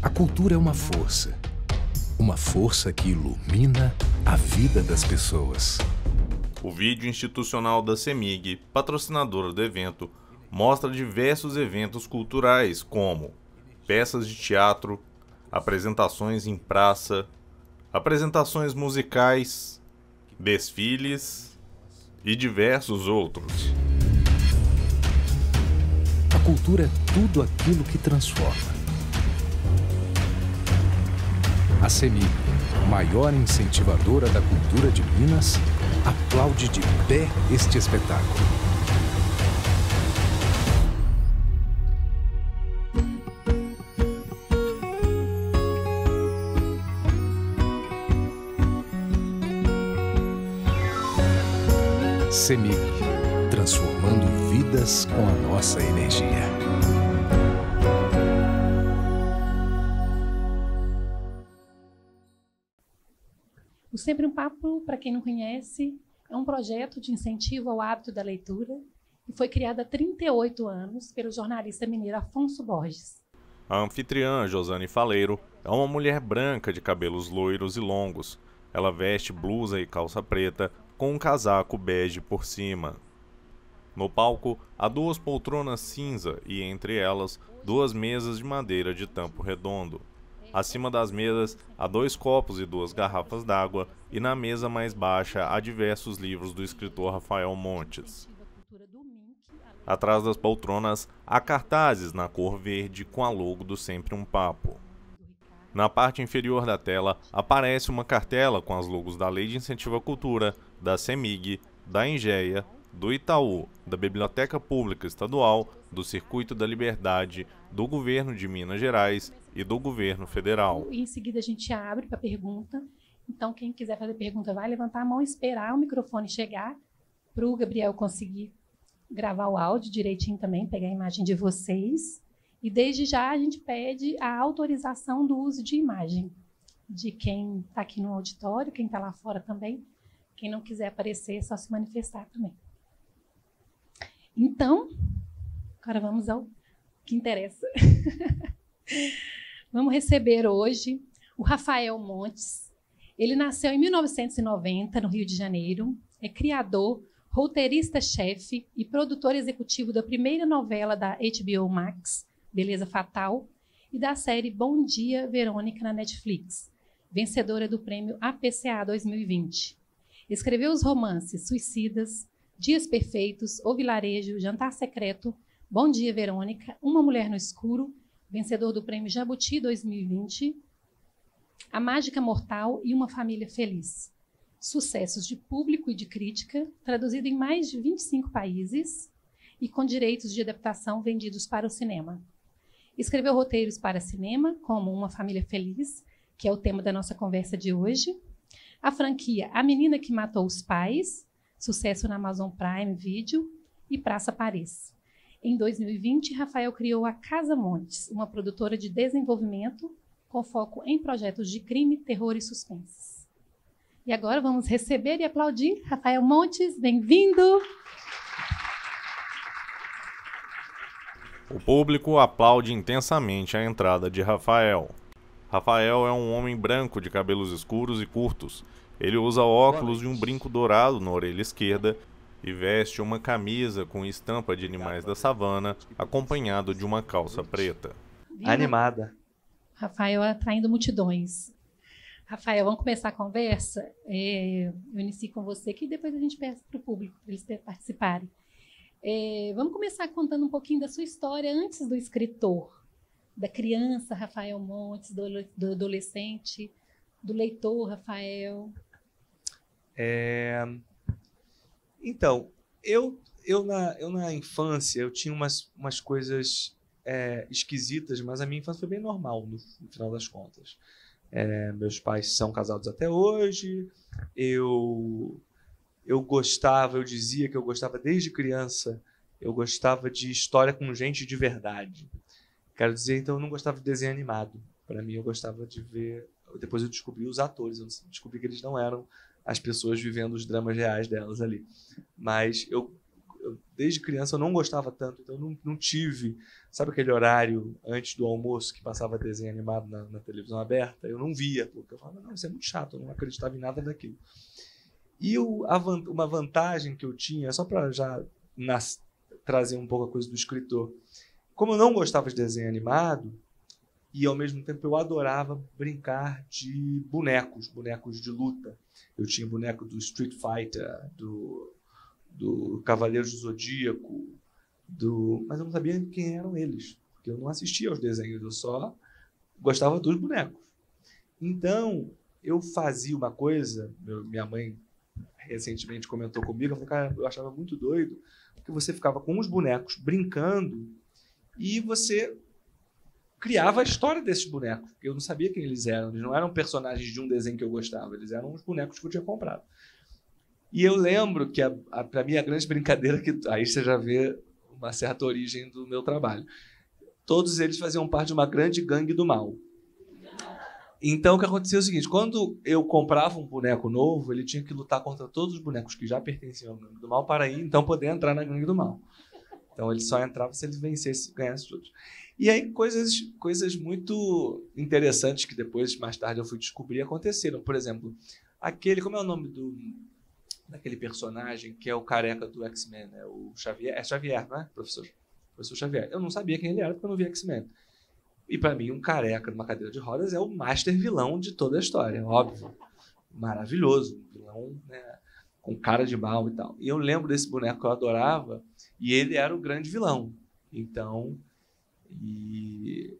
A cultura é uma força que ilumina a vida das pessoas. O vídeo institucional da CEMIG, patrocinadora do evento, mostra diversos eventos culturais como peças de teatro, apresentações em praça, apresentações musicais, desfiles e diversos outros. A cultura é tudo aquilo que transforma. A CEMIG, maior incentivadora da cultura de Minas, aplaude de pé este espetáculo. CEMIG, transformando vidas com a nossa energia. O Sempre um Papo, para quem não conhece, é um projeto de incentivo ao hábito da leitura e foi criado há 38 anos pelo jornalista mineiro Afonso Borges. A anfitriã, Josane Faleiro, é uma mulher branca de cabelos loiros e longos. Ela veste blusa e calça preta com um casaco bege por cima. No palco, há 2 poltronas cinza e, entre elas, 2 mesas de madeira de tampo redondo. Acima das mesas, há 2 copos e 2 garrafas d'água, e na mesa mais baixa há diversos livros do escritor Rafael Montes. Atrás das poltronas, há cartazes na cor verde com a logo do Sempre um Papo. Na parte inferior da tela, aparece uma cartela com as logos da Lei de Incentivo à Cultura, da CEMIG, da Engea, do Itaú, da Biblioteca Pública Estadual, do Circuito da Liberdade, do Governo de Minas Gerais e do Governo Federal. E em seguida a gente abre para pergunta. Então, quem quiser fazer pergunta vai levantar a mão e esperar o microfone chegar para o Gabriel conseguir gravar o áudio direitinho também, pegar a imagem de vocês. E desde já a gente pede a autorização do uso de imagem de quem está aqui no auditório, quem está lá fora também. Quem não quiser aparecer, é só se manifestar também. Então, agora vamos ao que interessa. Vamos receber hoje o Rafael Montes. Ele nasceu em 1990, no Rio de Janeiro. É criador, roteirista-chefe e produtor executivo da primeira novela da HBO Max, Beleza Fatal, e da série Bom Dia, Verônica, na Netflix, vencedora do prêmio APCA 2020. Escreveu os romances Suicidas, Dias Perfeitos, O Vilarejo, Jantar Secreto, Bom Dia, Verônica, Uma Mulher no Escuro, vencedor do prêmio Jabuti 2020, A Mágica Mortal e Uma Família Feliz. Sucessos de público e de crítica, traduzido em mais de 25 países e com direitos de adaptação vendidos para o cinema. Escreveu roteiros para cinema, como Uma Família Feliz, que é o tema da nossa conversa de hoje, a franquia A Menina que Matou os Pais, sucesso na Amazon Prime Video, e Praça Paris. Em 2020, Rafael criou a Casa Montes, uma produtora de desenvolvimento com foco em projetos de crime, terror e suspense. E agora vamos receber e aplaudir Rafael Montes, bem-vindo! O público aplaude intensamente a entrada de Rafael. Rafael é um homem branco de cabelos escuros e curtos. Ele usa óculos e um brinco dourado na orelha esquerda e veste uma camisa com estampa de animais da savana, acompanhado de uma calça preta. Animada. Rafael atraindo multidões. Rafael, vamos começar a conversa? Eu inicio com você, que depois a gente peça para o público, para eles participarem. Vamos começar contando um pouquinho da sua história antes do escritor, da criança Rafael Montes, do adolescente, do leitor Rafael. Então, eu na infância, eu tinha umas coisas esquisitas, mas a minha infância foi bem normal, no final das contas. Meus pais são casados até hoje, eu dizia que eu gostava desde criança, eu gostava de história com gente de verdade. Quero dizer, então, eu não gostava de desenho animado. Para mim, eu gostava de ver... Depois eu descobri os atores, eu descobri que eles não eram as pessoas vivendo os dramas reais delas ali. Mas eu desde criança, eu não gostava tanto, então eu não tive... Sabe aquele horário antes do almoço que passava desenho animado na televisão aberta? Eu não via, porque eu falava, não, isso é muito chato, eu não acreditava em nada daquilo. E uma vantagem que eu tinha, só para já trazer um pouco a coisa do escritor, como eu não gostava de desenho animado, e ao mesmo tempo eu adorava brincar de bonecos de luta. Eu tinha boneco do Street Fighter, do Cavaleiros do Zodíaco, mas eu não sabia quem eram eles, porque eu não assistia aos desenhos, eu só gostava dos bonecos. Então, eu fazia uma coisa, minha mãe recentemente comentou comigo, ela falou, cara, eu achava muito doido, porque você ficava com os bonecos brincando e você criava a história desses bonecos, porque eu não sabia quem eles não eram personagens de um desenho que eu gostava, eles eram os bonecos que eu tinha comprado. E eu lembro que, para mim, a grande brincadeira, que aí você já vê uma certa origem do meu trabalho, todos eles faziam parte de uma grande gangue do mal. Então, o que acontecia é o seguinte, quando eu comprava um boneco novo, ele tinha que lutar contra todos os bonecos que já pertenciam à gangue do mal para aí, então, poder entrar na gangue do mal. Então, ele só entrava se ele vencesse, ganhasse todos. E aí, coisas muito interessantes que depois, mais tarde, eu fui descobrir aconteceram. Por exemplo, como é o nome daquele personagem que é o careca do X-Men? É o Xavier. É Xavier, não é, professor? Professor Xavier. Eu não sabia quem ele era porque eu não vi X-Men. E, para mim, um careca numa cadeira de rodas é o master vilão de toda a história, óbvio. Maravilhoso. Um vilão, né, com cara de mal e tal. E eu lembro desse boneco que eu adorava, e ele era o grande vilão. Então, e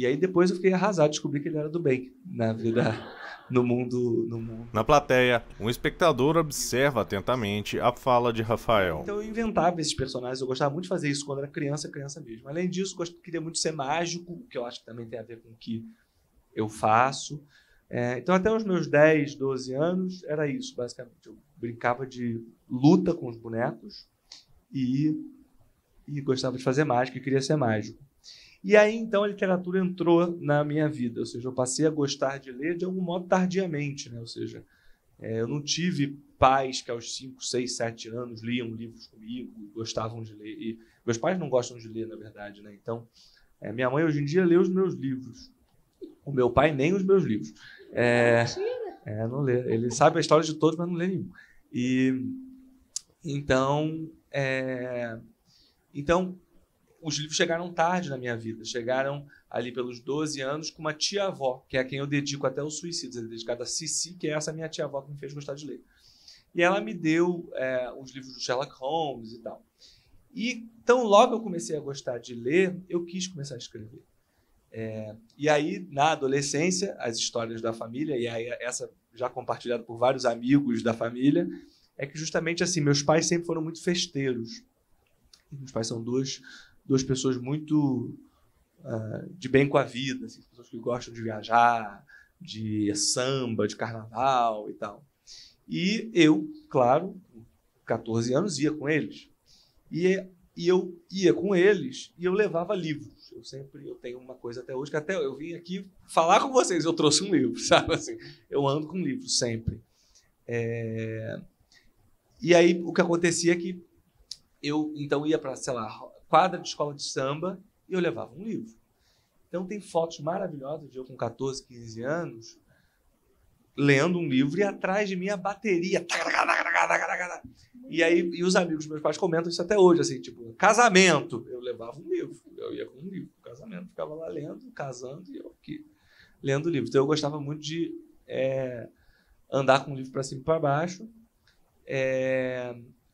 aí depois eu fiquei arrasado, descobri que ele era do bem na vida, no mundo. Na plateia, um espectador observa atentamente a fala de Rafael. Então eu inventava esses personagens, eu gostava muito de fazer isso quando era criança mesmo. Além disso, queria muito ser mágico, que eu acho que também tem a ver com o que eu faço. Então até os meus 10, 12 anos era isso, basicamente. Eu brincava de luta com os bonecos e gostava de fazer mágica e queria ser mágico. E aí, então, a literatura entrou na minha vida, ou seja, eu passei a gostar de ler de algum modo tardiamente, né? Ou seja, eu não tive pais que aos 5, 6, 7 anos liam livros comigo, gostavam de ler. E meus pais não gostam de ler, na verdade, né? Então, minha mãe hoje em dia lê os meus livros. O meu pai nem os meus livros. Não lê. Ele sabe a história de todos, mas não lê nenhum. Então, os livros chegaram tarde na minha vida. Chegaram ali pelos 12 anos com uma tia-avó, que é a quem eu dedico até os Suicídios. Ele é dedicado a Cici, que é essa minha tia-avó que me fez gostar de ler. E ela me deu os livros do Sherlock Holmes e tal. E então, logo eu comecei a gostar de ler, eu quis começar a escrever. E aí, na adolescência, as histórias da família, e aí essa já compartilhada por vários amigos da família, é que justamente assim, meus pais sempre foram muito festeiros. Meus pais são duas pessoas muito de bem com a vida, assim, pessoas que gostam de viajar, de samba, de carnaval e tal. E eu, claro, com 14 anos, ia com eles. E eu ia com eles e eu levava livros. Eu tenho uma coisa até hoje, que até eu vim aqui falar com vocês, eu trouxe um livro, sabe? Assim, eu ando com livros sempre. E aí, o que acontecia é que eu, então, ia para, sei lá, quadra de escola de samba e eu levava um livro. Então, tem fotos maravilhosas de eu com 14, 15 anos lendo um livro e atrás de mim a bateria. E os amigos dos meus pais comentam isso até hoje, assim, tipo, casamento. Eu levava um livro, eu ia com um livro. Casamento, ficava lá lendo, casando e eu aqui lendo o livro. Então, eu gostava muito de andar com o livro para cima e para baixo.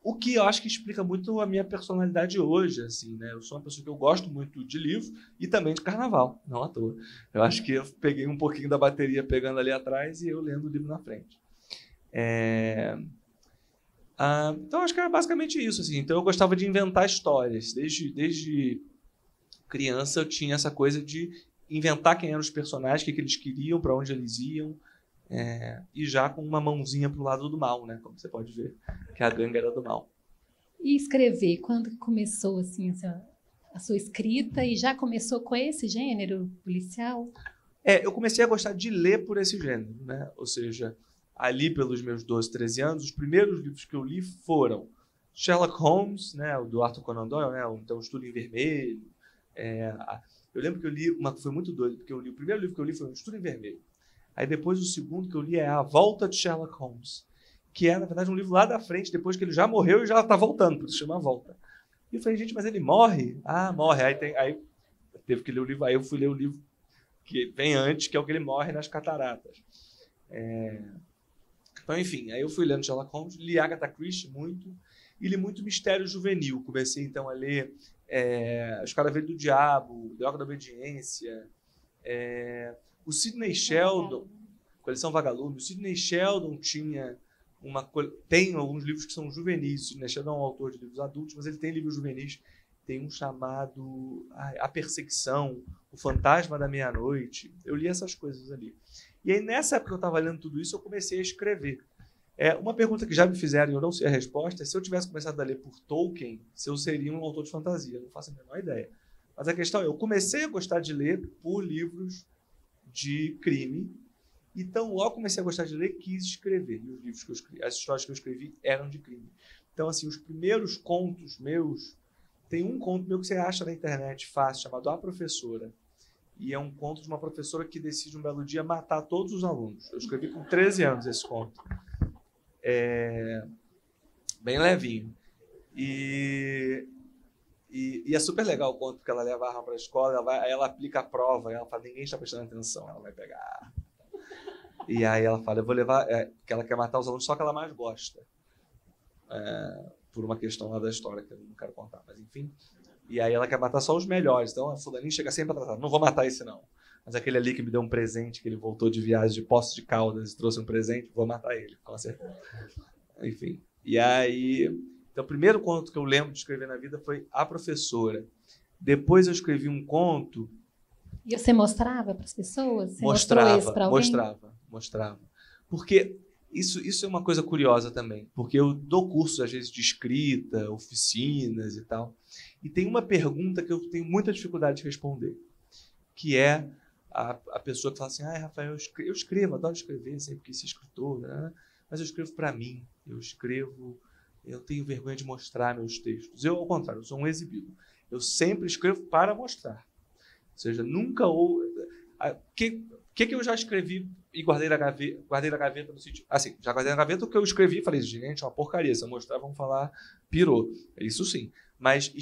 O que eu acho que explica muito a minha personalidade hoje, assim, né? Eu sou uma pessoa que eu gosto muito de livro e também de carnaval, não à toa. Eu acho que eu peguei um pouquinho da bateria pegando ali atrás e eu lendo o livro na frente. Então, acho que era basicamente isso, assim. Então, eu gostava de inventar histórias. Desde criança, eu tinha essa coisa de inventar quem eram os personagens, o que eles queriam, para onde eles iam. E já com uma mãozinha pro lado do mal, né? Como você pode ver, que a gangue era do mal. E escrever, quando que começou assim, a sua escrita e já começou com esse gênero policial? Eu comecei a gostar de ler por esse gênero, né? Ou seja, ali pelos meus 12, 13 anos, os primeiros livros que eu li foram Sherlock Holmes, né, o do Arthur Conan Doyle, né, então, o Estudo em Vermelho. Eu lembro que eu li uma que foi muito doido, porque o primeiro livro que eu li foi um Estudo em Vermelho. Aí depois o segundo que eu li é A Volta de Sherlock Holmes, que é, na verdade, um livro lá da frente, depois que ele já morreu e já está voltando, por isso chama A Volta. E eu falei, gente, mas ele morre? Ah, morre. Aí teve que ler o livro, aí eu fui ler o livro que vem antes, que é o que ele morre nas cataratas. Então, enfim, aí eu fui lendo Sherlock Holmes, li Agatha Christie muito, e li muito mistério juvenil. Comecei, então, a ler Os Caravelhos do Diabo, Droga da Obediência, o Sidney Sheldon, Coleção Vagalume. O Sidney Sheldon tem alguns livros que são juvenis. O Sidney Sheldon é um autor de livros adultos, mas ele tem livros juvenis. Tem um chamado A Perseguição, O Fantasma da Meia-Noite. Eu li essas coisas ali. E aí, nessa época que eu estava lendo tudo isso, eu comecei a escrever. Uma pergunta que já me fizeram e eu não sei a resposta é se eu tivesse começado a ler por Tolkien, se eu seria um autor de fantasia. Eu não faço a menor ideia. Mas a questão é, eu comecei a gostar de ler por livros de crime, então logo comecei a gostar de ler, quis escrever. E os livros que eu escrevi, as histórias que eu escrevi eram de crime. Então, assim, os primeiros contos meus, tem um conto meu que você acha na internet fácil, chamado A Professora. E é um conto de uma professora que decide um belo dia matar todos os alunos. Eu escrevi com 13 anos esse conto. Bem levinho. E é super legal o conto, porque ela leva a arma para a escola, aí ela aplica a prova, e ela fala, ninguém está prestando atenção, ela vai pegar a arma. E aí ela fala, eu vou levar, que ela quer matar os alunos só que ela mais gosta. Por uma questão lá da história, que eu não quero contar, mas enfim. E aí ela quer matar só os melhores. Então a fulaninha chega sempre atrasada. Não vou matar esse, não. Mas aquele ali que me deu um presente, que ele voltou de viagem de Poços de Caldas e trouxe um presente, vou matar ele, com certeza. Enfim. E aí... Então, o primeiro conto que eu lembro de escrever na vida foi A Professora. Depois eu escrevi um conto... E você mostrava para as pessoas? Você mostrou isso para alguém? Mostrava. Porque isso é uma coisa curiosa também. Porque eu dou cursos, às vezes, de escrita, oficinas e tal. E tem uma pergunta que eu tenho muita dificuldade de responder. Que é a pessoa que fala assim, Rafael, eu escrevo, adoro escrever, sempre quis ser escritor, né? Mas eu escrevo para mim. Eu tenho vergonha de mostrar meus textos. Eu, ao contrário, eu sou um exibido. Eu sempre escrevo para mostrar. Ou seja, nunca houve... O que eu já escrevi e guardei na gaveta no sentido... Assim, já guardei na gaveta o que eu escrevi e falei, gente, é uma porcaria. Se eu mostrar, vão falar pirou. Isso sim. Mas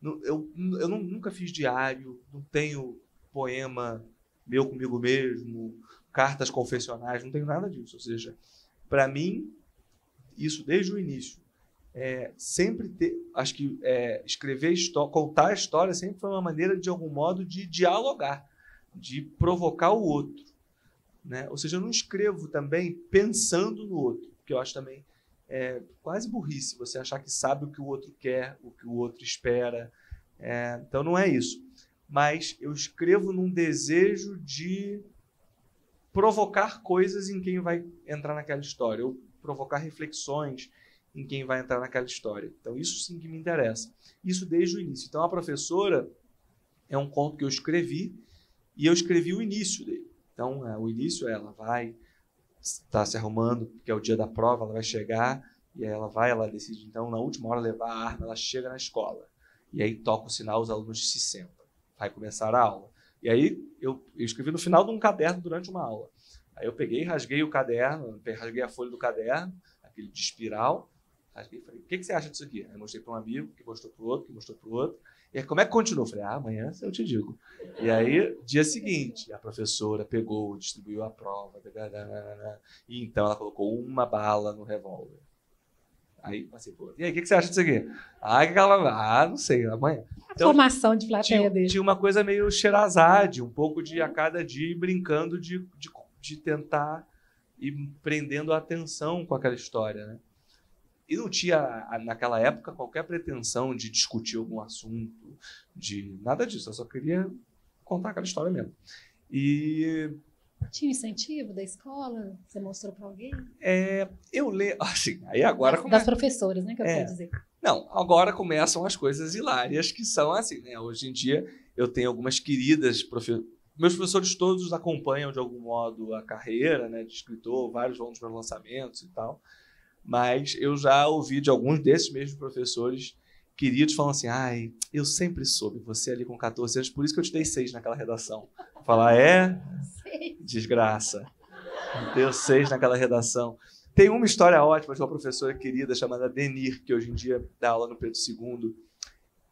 eu nunca fiz diário, não tenho poema meu comigo mesmo, cartas confessionais, não tenho nada disso. Ou seja, para mim, isso desde o início. Acho que escrever história, contar a história sempre foi uma maneira, de algum modo, de dialogar, de provocar o outro, né? Ou seja, eu não escrevo também pensando no outro, porque eu acho também quase burrice você achar que sabe o que o outro quer, o que o outro espera. Então não é isso. Mas eu escrevo num desejo de provocar coisas em quem vai entrar naquela história, ou provocar reflexões em quem vai entrar naquela história. Então, isso sim que me interessa. Isso desde o início. Então, A Professora é um conto que eu escrevi, e eu escrevi o início dele. Então, o início, ela vai estar se arrumando, porque é o dia da prova, ela vai chegar, e aí ela decide, então, na última hora, levar a arma, ela chega na escola. E aí toca o sinal, os alunos se sentam. Vai começar a aula. E aí, eu escrevi no final de um caderno durante uma aula. Aí eu peguei, rasguei o caderno, rasguei a folha do caderno, aquele de espiral, rasguei e falei, o que você acha disso aqui? Aí mostrei para um amigo, que mostrou para o outro, que mostrou para o outro. E aí, como é que continua? Eu falei, amanhã eu te digo. E aí, dia seguinte, a professora pegou, distribuiu a prova, e então ela colocou uma bala no revólver. Aí passei por outro. E aí, o que você acha disso aqui? Não sei, amanhã. Então, formação de plateia dele. Tinha uma coisa meio Sherazade, um pouco de a cada dia brincando de tentar ir prendendo a atenção com aquela história, né? E não tinha, naquela época, qualquer pretensão de discutir algum assunto, de nada disso. Eu só queria contar aquela história mesmo. E... Tinha incentivo da escola? Você mostrou para alguém? Eu leio... Assim, aí agora... Das professoras, né? Que eu quero dizer. Não, agora começam as coisas hilárias, que são assim, né? Hoje em dia, eu tenho algumas queridas meus professores todos acompanham, de algum modo, a carreira, né, de escritor. Vários vão nos meus lançamentos e tal. Mas eu já ouvi de alguns desses mesmos professores queridos falando assim, ai, eu sempre soube, você ali com 14 anos, por isso que eu te dei 6 naquela redação. Falar, desgraça. Deu 6 naquela redação. Tem uma história ótima de uma professora querida chamada Denir, que hoje em dia dá aula no Pedro II,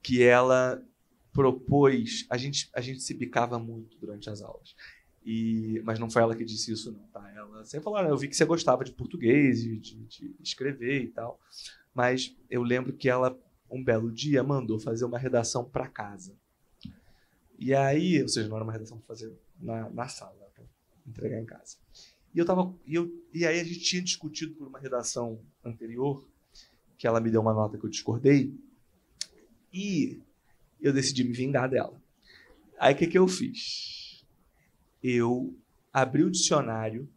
que ela propôs... A gente se bicava muito durante as aulas. Mas não foi ela que disse isso, não. Tá? Ela sempre falou, eu vi que você gostava de português, de escrever e tal. Mas eu lembro que ela, um belo dia, mandou fazer uma redação para casa. E aí, ou seja, não era uma redação para fazer na sala, para entregar em casa. E aí a gente tinha discutido por uma redação anterior, que ela me deu uma nota que eu discordei, e eu decidi me vingar dela. Aí o que eu fiz? Eu abri o dicionário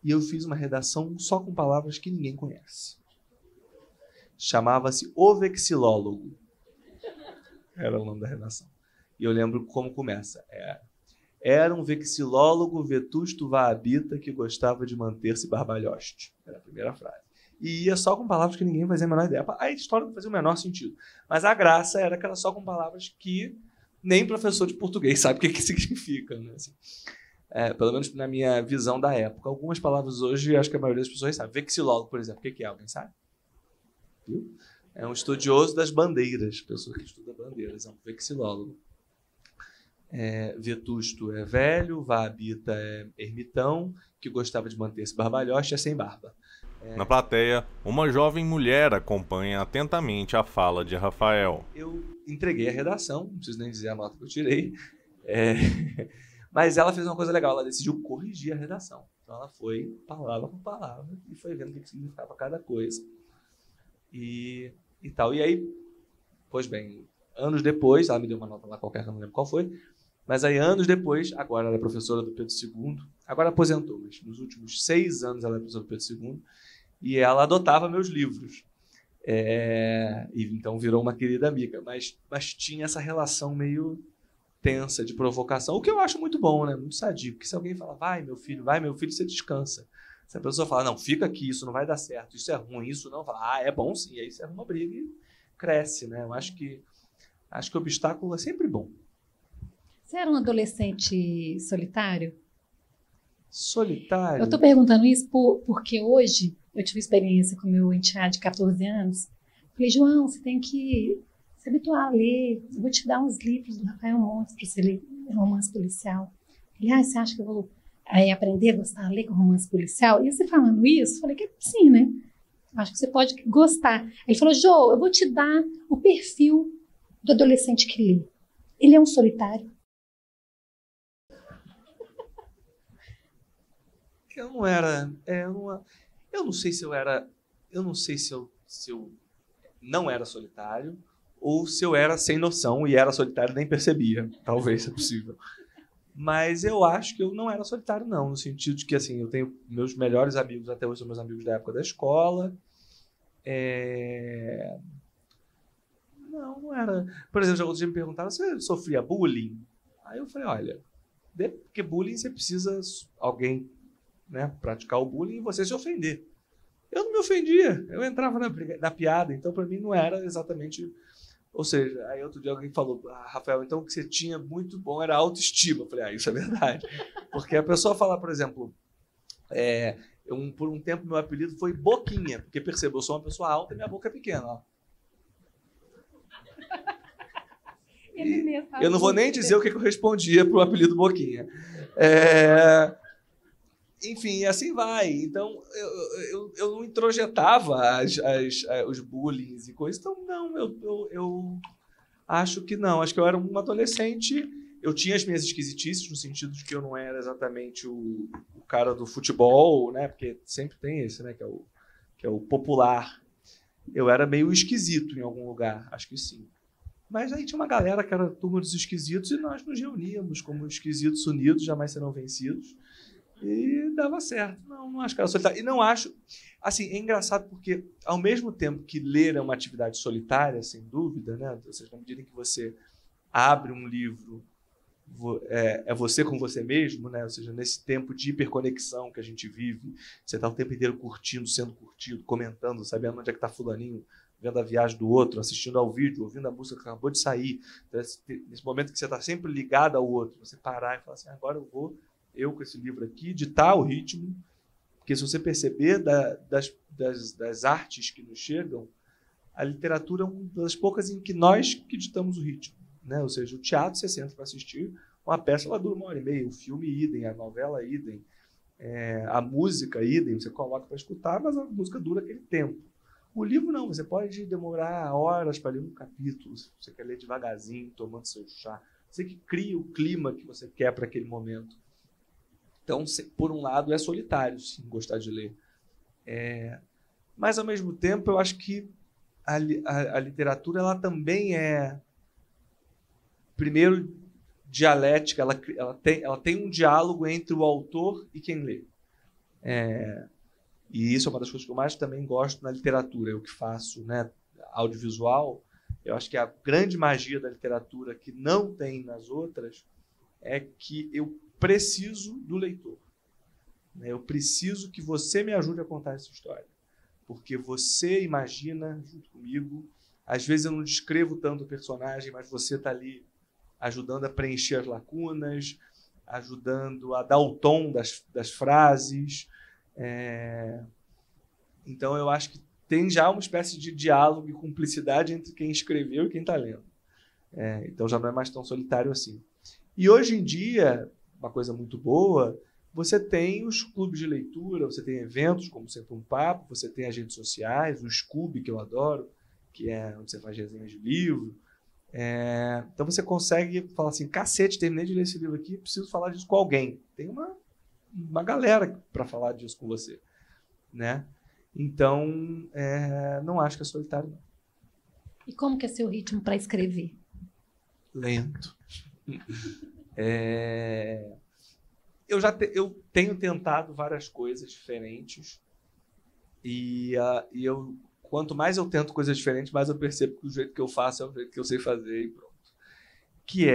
e eu fiz uma redação só com palavras que ninguém conhece. Chamava-se O Vexilólogo. Era o nome da redação. E eu lembro como começa. Era um vexilólogo vetusto vaabita que gostava de manter-se barbalhoste. Era a primeira frase. E ia só com palavras que ninguém fazia a menor ideia. A história não fazia o menor sentido. Mas a graça era que era só com palavras que nem professor de português sabe o que significa. Né? Assim, pelo menos na minha visão da época. Algumas palavras hoje, acho que a maioria das pessoas sabe. Vexilólogo, por exemplo. O que é? Alguém sabe? Viu? É um estudioso das bandeiras. Pessoa que estuda bandeiras. É um vexilólogo. Vetusto é velho, vaabita é ermitão, que gostava de manter-se barbalhoste, é sem barba. Na plateia, uma jovem mulher acompanha atentamente a fala de Rafael. Eu entreguei a redação, não preciso nem dizer a nota que eu tirei, mas ela fez uma coisa legal, ela decidiu corrigir a redação. Então ela foi palavra por palavra e foi vendo o que significava cada coisa. E tal. E aí, pois bem, anos depois, ela me deu uma nota lá qualquer, não lembro qual foi, mas aí anos depois, agora ela é professora do Pedro II, agora aposentou, mas nos últimos 6 anos ela é professora do Pedro II, e ela adotava meus livros. E então virou uma querida amiga, mas tinha essa relação meio tensa de provocação, o que eu acho muito bom, né? Muito sadio, porque se alguém fala, vai meu filho, você descansa. Se a pessoa fala, não, fica aqui, isso não vai dar certo, isso é ruim, isso não, fala, é bom sim, aí você arruma uma briga e cresce, né? Eu acho que obstáculo é sempre bom. Você era um adolescente solitário? Solitário? Eu estou perguntando isso porque hoje eu tive experiência com meu enteado de 14 anos. Falei, João, você tem que se habituar a ler. Eu vou te dar uns livros do Rafael Montes para você ler romance policial. Ele, você acha que eu vou aprender a gostar de ler com romance policial? E você falando isso, eu falei que sim, né? Acho que você pode gostar. Ele falou, Jô, eu vou te dar o perfil do adolescente que lê. Ele é um solitário. Eu não era. Eu não sei se eu era. Eu não sei se eu não era solitário ou se eu era sem noção e era solitário e nem percebia. Talvez seja possível. Mas eu acho que eu não era solitário, não. No sentido de que, assim, eu tenho meus melhores amigos, até hoje são meus amigos da época da escola. Não era. Por exemplo, outro dia me perguntaram, você sofria bullying? Aí eu falei, olha, porque bullying você precisa alguém, né, praticar o bullying e você se ofender. Eu não me ofendia, eu entrava na piada, então para mim não era exatamente... Ou seja, aí outro dia alguém falou, Rafael, então o que você tinha muito bom era autoestima. Eu falei, isso é verdade. Porque a pessoa fala, por exemplo, por um tempo meu apelido foi Boquinha, porque percebeu, eu sou uma pessoa alta e minha boca é pequena. Ó. Eu não vou nem dizer o que eu respondia para o apelido Boquinha. Enfim, assim vai. Então, eu não introjetava os bullying e coisas. Então, não, eu acho que não. Acho que eu era um adolescente. Eu tinha as minhas esquisitices, no sentido de que eu não era exatamente o cara do futebol, né? Porque sempre tem esse, né? Que é o popular. Eu era meio esquisito em algum lugar, acho que sim. Mas aí tinha uma galera que era a turma dos esquisitos e nós nos reuníamos como esquisitos unidos, jamais serão vencidos. E dava certo. Não acho que era solitário. E não acho... Assim, é engraçado porque, ao mesmo tempo que ler é uma atividade solitária, sem dúvida, né? Ou seja, na medida em que você abre um livro é você com você mesmo, né? Ou seja, nesse tempo de hiperconexão que a gente vive, você está o tempo inteiro curtindo, sendo curtido, comentando, sabendo onde é que está fulaninho, vendo a viagem do outro, assistindo ao vídeo, ouvindo a música que acabou de sair. Então, nesse momento que você está sempre ligado ao outro, você parar e falar assim, agora eu com esse livro aqui, ditar o ritmo, porque se você perceber das artes que nos chegam, a literatura é uma das poucas em que nós que ditamos o ritmo, né? Ou seja, o teatro, você senta para assistir uma peça, ela dura 1h30, o filme, idem, a novela, idem, a música, idem, você coloca para escutar, mas a música dura aquele tempo. O livro não, você pode demorar horas para ler um capítulo, se você quer ler devagarzinho, tomando seu chá. Você que cria o clima que você quer para aquele momento. Então, por um lado, é solitário, sim, gostar de ler. Mas, ao mesmo tempo, eu acho que a literatura ela também é, primeiro, dialética. Ela tem um diálogo entre o autor e quem lê. E isso é uma das coisas que eu mais também gosto na literatura. Eu que faço, né, audiovisual, eu acho que a grande magia da literatura que não tem nas outras é que eu preciso do leitor. Eu preciso que você me ajude a contar essa história. Porque você imagina junto comigo. Às vezes eu não descrevo tanto o personagem, mas você está ali ajudando a preencher as lacunas, ajudando a dar o tom das frases. Então eu acho que tem já uma espécie de diálogo e cumplicidade entre quem escreveu e quem está lendo. Então já não é mais tão solitário assim. E hoje em dia, uma coisa muito boa, você tem os clubes de leitura, você tem eventos como Sempre um Papo, você tem as redes sociais, o Scooby, que eu adoro, que é onde você faz resenhas de livro. Então você consegue falar assim, cacete, terminei de ler esse livro aqui, preciso falar disso com alguém. Tem uma galera para falar disso com você, né? Então, não acho que é solitário, não. E como que é seu ritmo para escrever? Lento. Eu tenho tentado várias coisas diferentes e quanto mais eu tento coisas diferentes, mais eu percebo que o jeito que eu faço é o jeito que eu sei fazer e pronto. Que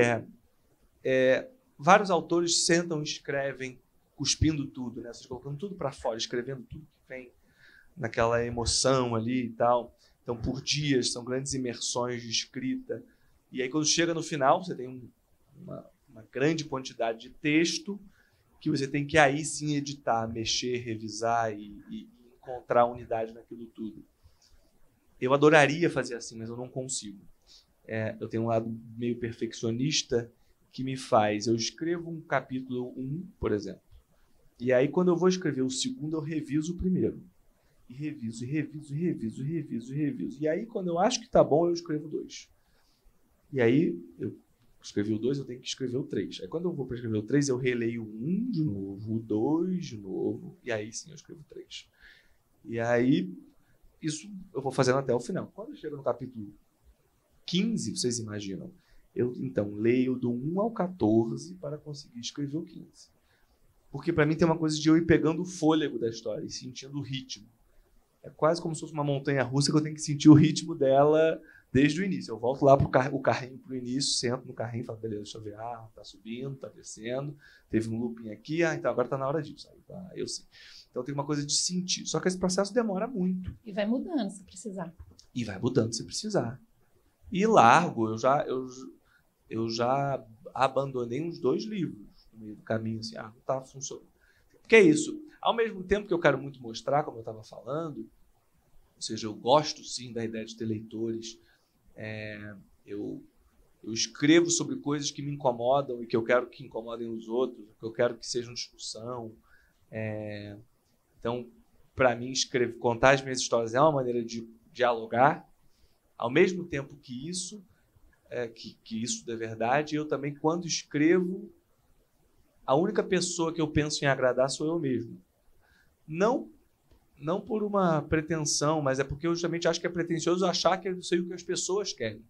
vários autores sentam e escrevem cuspindo tudo, né? Vocês colocando tudo para fora, escrevendo tudo que vem naquela emoção ali e tal. Então, por dias, são grandes imersões de escrita. E aí, quando chega no final, você tem uma grande quantidade de texto que você tem que aí sim editar, mexer, revisar e encontrar unidade naquilo tudo. Eu adoraria fazer assim, mas eu não consigo. Eu tenho um lado meio perfeccionista que me faz... Eu escrevo um capítulo 1, por exemplo. E aí, quando eu vou escrever o segundo, eu reviso o primeiro. E reviso, e reviso, e reviso, e reviso, e reviso. E aí, quando eu acho que está bom, eu escrevo 2. E aí, eu escrevi o 2, eu tenho que escrever o 3. Aí, quando eu vou para escrever o 3, eu releio o 1 de novo, o 2 de novo, e aí sim eu escrevo o 3. E aí, isso eu vou fazendo até o final. Quando eu chego no capítulo 15, vocês imaginam, eu, então, leio do 1 ao 14 para conseguir escrever o 15. Porque, para mim, tem uma coisa de eu ir pegando o fôlego da história e sentindo o ritmo. É quase como se fosse uma montanha-russa que eu tenho que sentir o ritmo dela desde o início. Eu volto lá o carrinho para o início, sento no carrinho e falo, beleza, deixa eu ver. Tá subindo, tá descendo, teve um looping aqui, então agora tá na hora disso. Eu sei. Então tem uma coisa de sentir. Só que esse processo demora muito. E vai mudando se precisar. E vai mudando se precisar. E largo, eu já abandonei uns 2 livros no meio do caminho, assim, não tá funcionando. Porque é isso. Ao mesmo tempo que eu quero muito mostrar, como eu estava falando, ou seja, eu gosto sim da ideia de ter leitores, eu escrevo sobre coisas que me incomodam e que eu quero que incomodem os outros, que eu quero que sejam discussão. Então, para mim, contar as minhas histórias é uma maneira de dialogar, ao mesmo tempo que isso é verdade. Eu também, quando escrevo, a única pessoa que eu penso em agradar sou eu mesmo. Não por uma pretensão, mas é porque eu justamente acho que é pretensioso achar que eu sei o que as pessoas querem.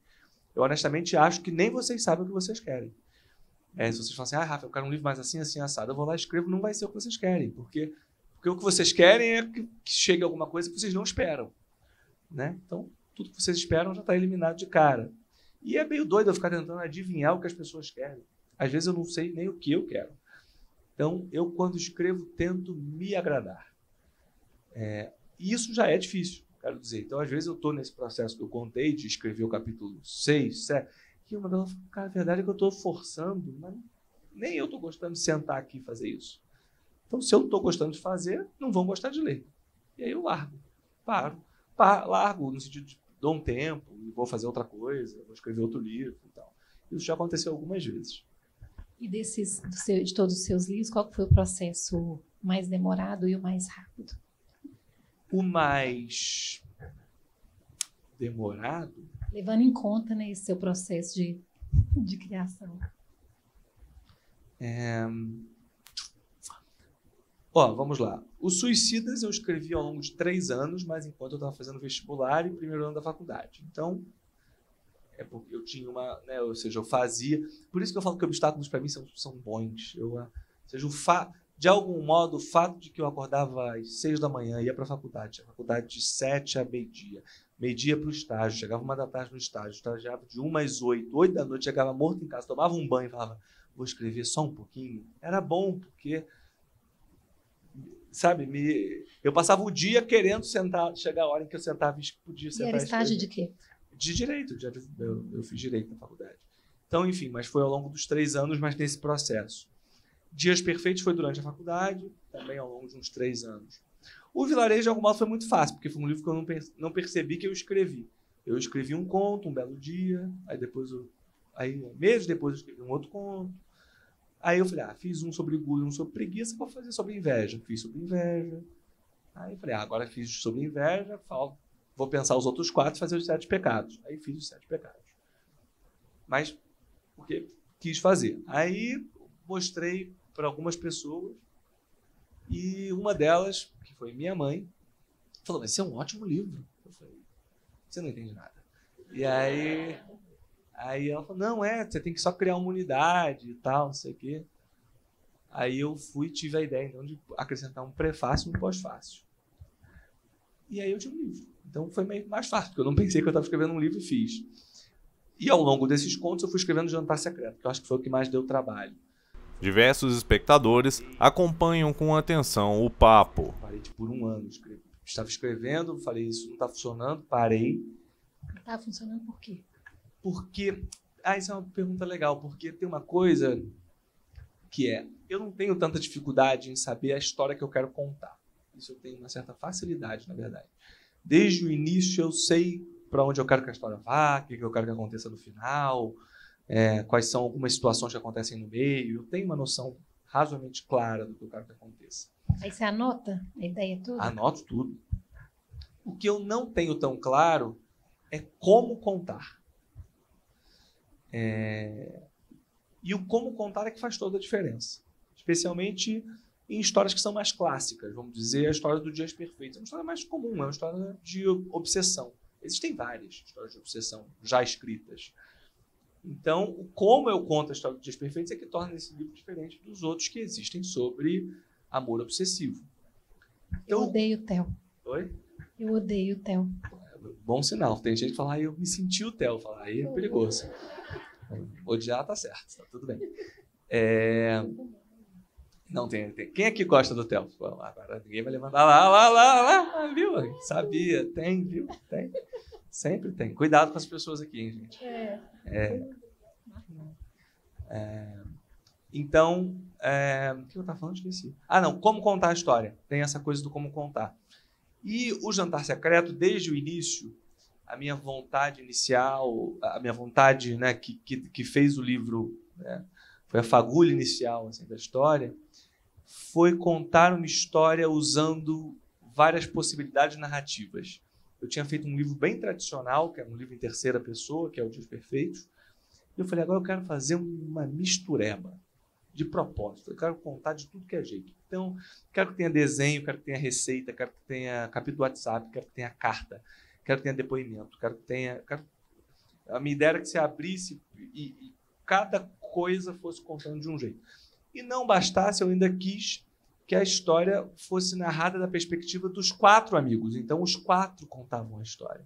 Eu honestamente acho que nem vocês sabem o que vocês querem. Se vocês falam assim, Rafa, eu quero um livro mais assim, assim, assado, eu vou lá e escrevo, não vai ser o que vocês querem, porque o que vocês querem é que chegue alguma coisa que vocês não esperam, né? Então, tudo que vocês esperam já está eliminado de cara. E é meio doido eu ficar tentando adivinhar o que as pessoas querem. Às vezes eu não sei nem o que eu quero. Então, eu, quando escrevo, tento me agradar. E isso já é difícil, quero dizer. Então, às vezes, eu estou nesse processo que eu contei de escrever o capítulo 6, 7, e uma delas, cara, a verdade é que eu estou forçando, mas nem eu estou gostando de sentar aqui e fazer isso. Então, se eu não estou gostando de fazer, não vão gostar de ler. E aí eu largo, largo no sentido de dou um tempo e vou fazer outra coisa, vou escrever outro livro e tal. Isso já aconteceu algumas vezes. E de todos os seus livros, qual foi o processo mais demorado e o mais rápido? O mais demorado? Levando em conta, né, esse seu processo de criação. Vamos lá. Os Suicidas eu escrevi ao longo de 3 anos, mas enquanto eu estava fazendo vestibular e primeiro ano da faculdade. Então, é porque eu tinha uma... Né, ou seja, eu fazia... Por isso que eu falo que obstáculos para mim são bons. Ou seja, de algum modo, o fato de que eu acordava às 6 da manhã, ia para a faculdade de 7 a meio-dia. Meio-dia para o estágio, chegava 1 da tarde no estágio, estagiava de 1 às 8, 8 da noite, chegava morto em casa, tomava um banho e falava, vou escrever só um pouquinho. Era bom, porque... Sabe, eu passava o dia querendo sentar, chegar a hora em que eu sentava e podia sentar. E era estágio de quê? De direito, eu fiz direito na faculdade. Então, enfim, mas foi ao longo dos 3 anos, mas nesse processo. Dias Perfeitos foi durante a faculdade, também ao longo de uns 3 anos. O Vilarejo, de algum modo, foi muito fácil, porque foi um livro que eu não percebi que eu escrevi. Eu escrevi um conto, um belo dia, aí meses depois eu escrevi um outro conto. Aí eu falei, fiz um sobre orgulho, um sobre preguiça, vou fazer sobre inveja. Fiz sobre inveja. Aí eu falei, agora fiz sobre inveja, vou pensar os outros 4 e fazer os 7 pecados. Aí fiz os 7 pecados. Mas, porque quis fazer. Aí mostrei para algumas pessoas e uma delas, que foi minha mãe, falou, mas esse é um ótimo livro. Eu falei, você não entende nada. E aí ela falou, não, você tem que só criar uma unidade e tal, não sei o quê. Aí eu tive a ideia, então, de acrescentar um prefácio e um pós-fácio. E aí eu tinha um livro. Então foi meio mais fácil, porque eu não pensei que eu estava escrevendo um livro e fiz. E ao longo desses contos eu fui escrevendo Jantar Secreto, que eu acho que foi o que mais deu trabalho. Diversos espectadores acompanham com atenção o papo. Parei por 1 ano, estava escrevendo, falei, isso não está funcionando, parei. Não está funcionando por quê? Porque, isso é uma pergunta legal, porque tem uma coisa que eu não tenho tanta dificuldade em saber a história que eu quero contar. Isso eu tenho uma certa facilidade, na verdade. Desde o início eu sei para onde eu quero que a história vá, o que eu quero que aconteça no final, quais são algumas situações que acontecem no meio. Eu tenho uma noção razoavelmente clara do que eu quero que aconteça. Aí você anota a ideia toda? Anoto tudo. O que eu não tenho tão claro é como contar. E o como contar é que faz toda a diferença. Especialmente em histórias que são mais clássicas. Vamos dizer, a história do Dias Perfeitos. É uma história mais comum, é uma história de obsessão. Existem várias histórias de obsessão já escritas. Então, o como eu conto a história do Dias Perfeitos é que torna esse livro diferente dos outros que existem sobre amor obsessivo. Então, eu odeio o Theo. Oi? Eu odeio o Theo. Bom sinal. Tem gente que fala, eu me senti o Theo. Fala, aí é perigoso. Odiar tá certo, tá tudo bem. Não, tem. Quem aqui gosta do Theo? Agora ninguém vai levantar. Lá, viu? Sabia, tem, viu? Tem. Sempre tem. Cuidado com as pessoas aqui, hein, gente? Então, o que eu estava falando? Esqueci. Não, como contar a história. Tem essa coisa do como contar. E o Jantar Secreto, desde o início, a minha vontade inicial, a minha vontade, né, que fez o livro, né, foi a fagulha inicial assim, da história, foi contar uma história usando várias possibilidades narrativas. Eu tinha feito um livro bem tradicional, que é um livro em terceira pessoa, que é o Dias Perfeitos, e eu falei, agora eu quero fazer uma mistureba, de propósito. Eu quero contar de tudo que é jeito. Então, quero que tenha desenho, quero que tenha receita, quero que tenha capítulo do WhatsApp, quero que tenha carta, quero que tenha depoimento, A minha ideia era que você abrisse e cada coisa fosse contando de um jeito. E não bastasse, eu ainda quis que a história fosse narrada da perspectiva dos 4 amigos. Então, os 4 contavam a história.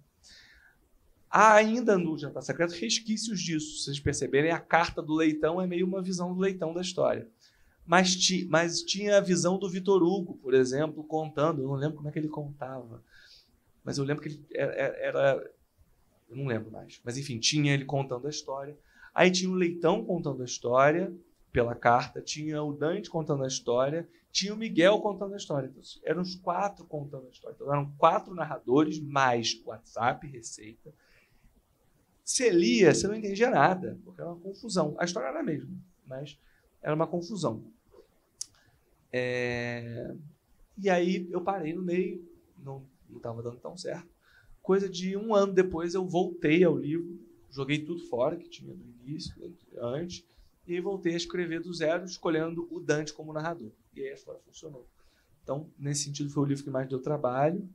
Há ainda no Jantar Secreto resquícios disso. Se vocês perceberem, a carta do Leitão é meio uma visão do Leitão da história. Mas tinha a visão do Vitor Hugo, por exemplo, contando. Eu não lembro como é que ele contava. Mas eu lembro que ele era... Eu não lembro mais. Mas, enfim, tinha ele contando a história. Aí tinha o Leitão contando a história pela carta. Tinha o Dante contando a história. Tinha o Miguel contando a história. Então, eram os 4 contando a história. Então, eram 4 narradores, mais WhatsApp, receita. Você lia, você não entendia nada, porque era uma confusão. A história era a mesma, mas era uma confusão. E aí eu parei no meio, não estava dando tão certo. Coisa de 1 ano depois eu voltei ao livro, joguei tudo fora que tinha do início, antes, e voltei a escrever do zero, escolhendo o Dante como narrador. E aí a história funcionou. Então, nesse sentido, foi o livro que mais deu trabalho.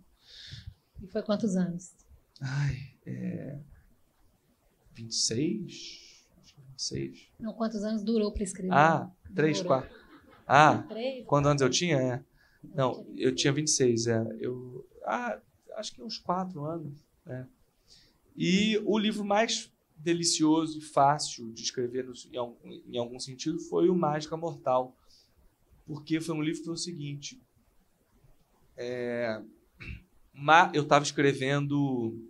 E foi quantos anos? 26? Acho que 26. Não, quantos anos durou para escrever? 3, 4. 3? Quantos anos eu tinha? Não, eu tinha 26. Acho que uns 4 anos. E o livro mais delicioso e fácil de escrever em algum sentido foi o Mágica Mortal. Porque foi um livro que foi o seguinte. Eu estava escrevendo...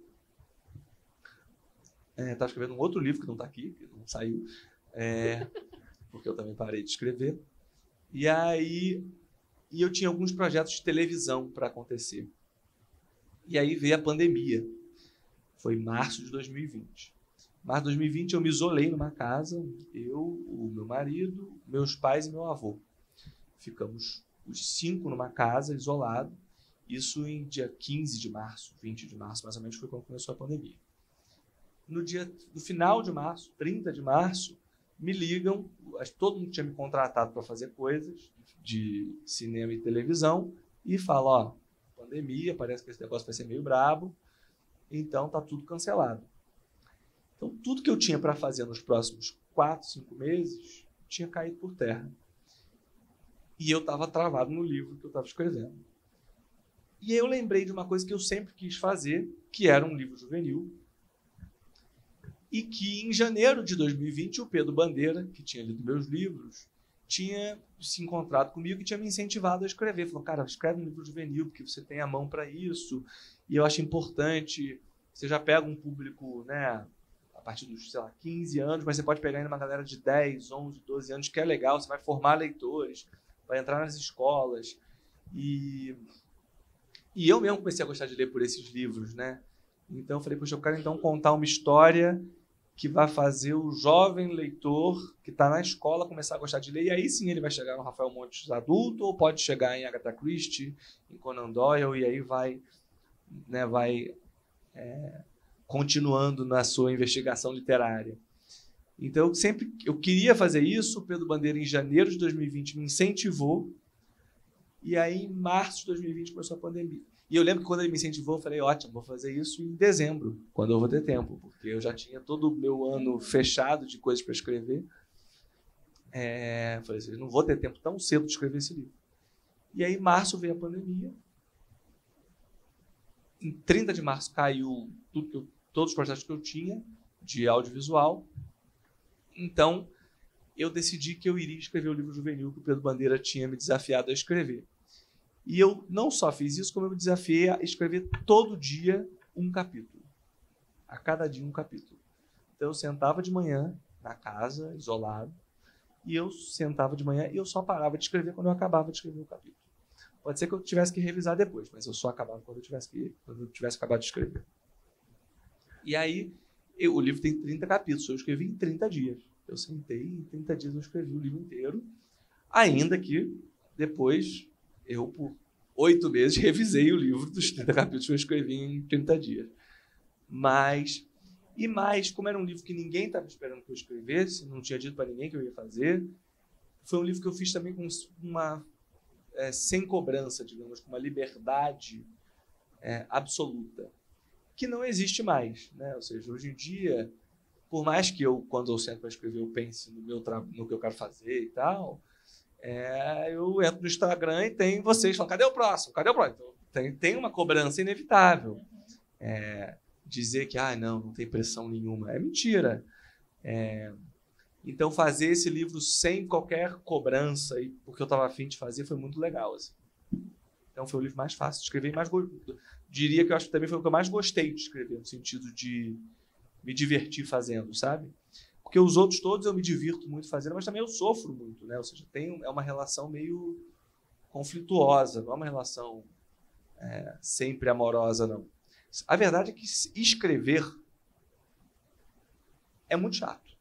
Estava escrevendo um outro livro que não está aqui, que não saiu, porque eu também parei de escrever. E eu tinha alguns projetos de televisão para acontecer. E aí veio a pandemia. Foi março de 2020. Março de 2020 eu me isolei numa casa, eu, o meu marido, meus pais e meu avô. Ficamos os 5 numa casa, isolado. Isso em dia 15 de março, 20 de março, mais ou menos, foi quando começou a pandemia. No final de março, 30 de março, me ligam, todo mundo tinha me contratado para fazer coisas de cinema e televisão, e fala, pandemia, parece que esse negócio vai ser meio brabo, então tá tudo cancelado. Então tudo que eu tinha para fazer nos próximos 4, 5 meses tinha caído por terra. E eu estava travado no livro que eu estava escrevendo. E aí eu lembrei de uma coisa que eu sempre quis fazer, que era um livro juvenil, e que, em janeiro de 2020, o Pedro Bandeira, que tinha lido meus livros, tinha se encontrado comigo e tinha me incentivado a escrever. Falou, cara, escreve um livro juvenil, porque você tem a mão para isso, e eu acho importante, você já pega um público, né, a partir dos, 15 anos, mas você pode pegar ainda uma galera de 10, 11, 12 anos, que é legal, você vai formar leitores, vai entrar nas escolas. E eu mesmo comecei a gostar de ler por esses livros, né? Então eu falei, poxa, eu quero então contar uma história que vai fazer o jovem leitor que está na escola começar a gostar de ler, e aí sim ele vai chegar no Rafael Montes adulto, ou pode chegar em Agatha Christie, em Conan Doyle, e aí vai continuando na sua investigação literária. Então eu queria fazer isso, o Pedro Bandeira em janeiro de 2020 me incentivou, e aí em março de 2020 começou a pandemia. E eu lembro que quando ele me incentivou, eu falei, ótimo, vou fazer isso em dezembro, quando eu vou ter tempo, porque eu já tinha todo o meu ano fechado de coisas para escrever. Falei assim, eu não vou ter tempo tão cedo de escrever esse livro. E aí, em março, veio a pandemia. Em 30 de março, caiu todos os projetos que eu tinha de audiovisual. Então, eu decidi que eu iria escrever o livro juvenil que o Pedro Bandeira tinha me desafiado a escrever. E eu não só fiz isso, como eu me desafiei a escrever todo dia um capítulo. A cada dia um capítulo. Então eu sentava de manhã na casa, isolado, e eu sentava de manhã e eu só parava de escrever quando eu acabava de escrever o capítulo. Pode ser que eu tivesse que revisar depois, mas eu só acabava quando eu tivesse acabado de escrever. E aí, o livro tem 30 capítulos, eu escrevi em 30 dias. Eu sentei e em 30 dias eu escrevi o livro inteiro, ainda que depois eu, por 8 meses, revisei o livro dos 30 capítulos que eu escrevi em 30 dias. Mas, como era um livro que ninguém estava esperando que eu escrevesse, não tinha dito para ninguém que eu ia fazer, foi um livro que eu fiz também com sem cobrança, digamos, com uma liberdade absoluta, que não existe mais, né? Ou seja, hoje em dia, por mais que eu, quando eu sento para escrever, eu pense no que eu quero fazer e tal, eu entro no Instagram e tem vocês falando, cadê o próximo? Cadê o próximo? Então, tem uma cobrança inevitável dizer que não tem pressão nenhuma. É mentira. Então, fazer esse livro sem qualquer cobrança, porque eu estava afim de fazer, foi muito legal. Assim. Então, foi o livro mais fácil de escrever e mais diria que eu acho que também foi o que eu mais gostei de escrever, no sentido de me divertir fazendo, sabe? Porque os outros todos eu me divirto muito fazendo, mas também eu sofro muito, né? Ou seja, é uma relação meio conflituosa, não é uma relação sempre amorosa, não. A verdade é que escrever é muito chato.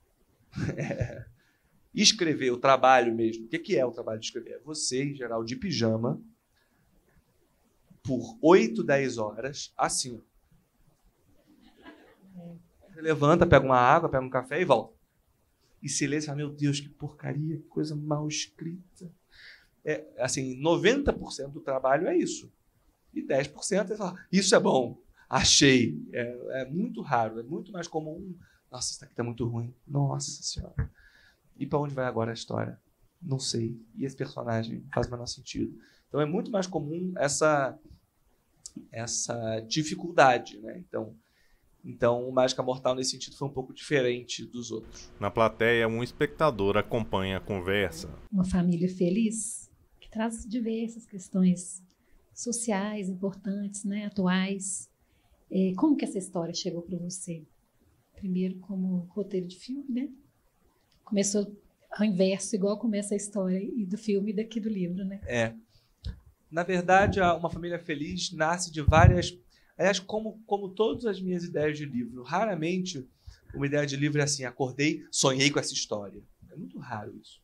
Escrever, o trabalho mesmo. O que é o trabalho de escrever? É você, em geral, de pijama, por 8, 10 horas, assim. Você levanta, pega uma água, pega um café e volta. E silêncio, meu Deus, que porcaria, que coisa mal escrita. Assim, 90% do trabalho é isso. E 10% é falar, isso é bom, achei. É muito raro, é muito mais comum. Nossa, isso aqui está muito ruim. Nossa Senhora. E para onde vai agora a história? Não sei. E esse personagem não faz o menor sentido. Então é muito mais comum essa dificuldade, né? Então, o Mágica Mortal, nesse sentido, foi um pouco diferente dos outros. Na plateia, um espectador acompanha a conversa. Uma família feliz, que traz diversas questões sociais importantes, né, atuais. Como que essa história chegou para você? Primeiro como roteiro de filme, né? Começou ao inverso, igual começa a história e do filme e daqui do livro, né? Na verdade, Uma Família Feliz nasce de várias... Aliás, como todas as minhas ideias de livro, raramente uma ideia de livro é assim, acordei, sonhei com essa história. É muito raro isso.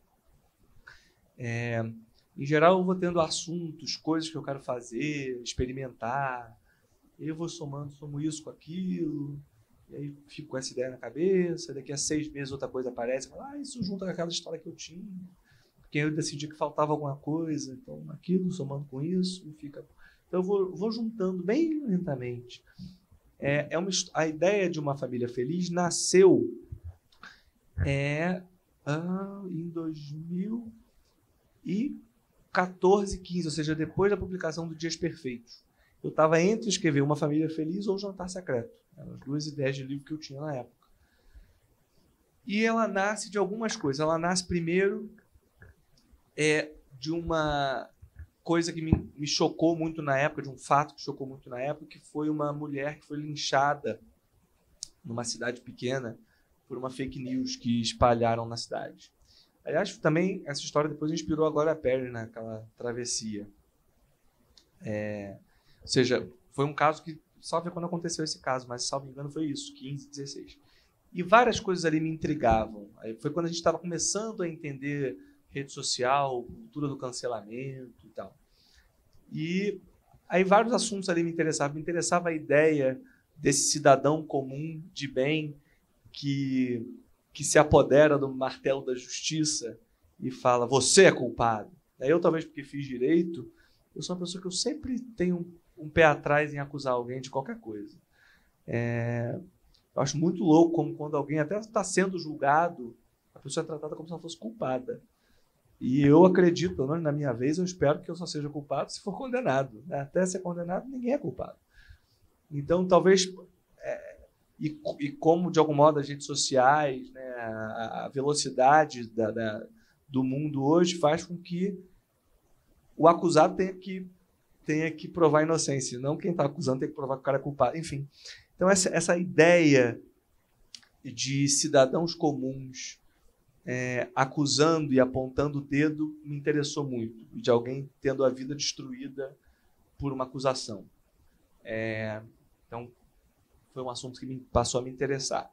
Em geral, eu vou tendo assuntos, coisas que eu quero fazer, experimentar. Eu vou somo isso com aquilo, e aí fico com essa ideia na cabeça, daqui a 6 meses outra coisa aparece, eu falo, isso junta com aquela história que eu tinha. Porque eu decidi que faltava alguma coisa, então aquilo, somando com isso, fica... Então eu vou juntando bem lentamente. A ideia de Uma Família Feliz nasceu em 2014, 15, ou seja, depois da publicação do Dias Perfeitos. Eu estava entre escrever Uma Família Feliz ou Jantar Secreto. Eram as 2 ideias de livro que eu tinha na época. E ela nasce de algumas coisas. Ela nasce primeiro de uma coisa que me chocou muito na época, de um fato que chocou muito na época, que foi uma mulher que foi linchada numa cidade pequena por uma fake news que espalharam na cidade. Aliás, também essa história depois inspirou a Glória Pérez naquela travessia. Ou seja, foi um caso que só ver quando aconteceu esse caso, mas, salvo engano, foi isso, 15, 16. E várias coisas ali me intrigavam. Aí foi quando a gente estava começando a entender rede social, cultura do cancelamento e tal. E aí vários assuntos ali me interessavam. Me interessava a ideia desse cidadão comum de bem que se apodera do martelo da justiça e fala, você é culpado. Eu, talvez porque fiz direito, eu sou uma pessoa que eu sempre tenho um pé atrás em acusar alguém de qualquer coisa. Eu acho muito louco como quando alguém até está sendo julgado, a pessoa é tratada como se ela fosse culpada. E eu acredito, pelo menos na minha vez, eu espero que eu só seja culpado se for condenado. Até ser condenado, ninguém é culpado. Então, talvez... E como, de algum modo, as redes sociais, né, a velocidade do mundo hoje faz com que o acusado tenha que provar a inocência, não quem está acusando tem que provar que o cara é culpado. Enfim, então essa ideia de cidadãos comuns acusando e apontando o dedo me interessou muito, de alguém tendo a vida destruída por uma acusação. Então, foi um assunto que passou a me interessar.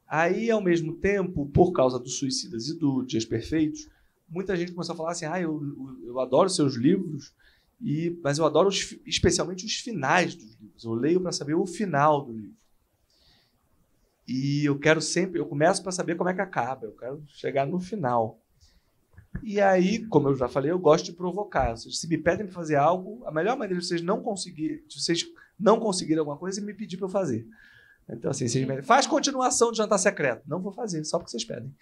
Aí, ao mesmo tempo, por causa dos Suicidas e do Dias Perfeitos, muita gente começou a falar assim, eu adoro seus livros, mas eu adoro especialmente os finais dos livros. Eu leio para saber o final do livro. E eu começo para saber como é que acaba, eu quero chegar no final. E aí, como eu já falei, eu gosto de provocar. Ou seja, se me pedem para fazer algo, a melhor maneira de vocês não conseguirem alguma coisa é me pedir para eu fazer. Então, assim, vocês me pedem, faz continuação de Jantar Secreto. Não vou fazer, só porque vocês pedem.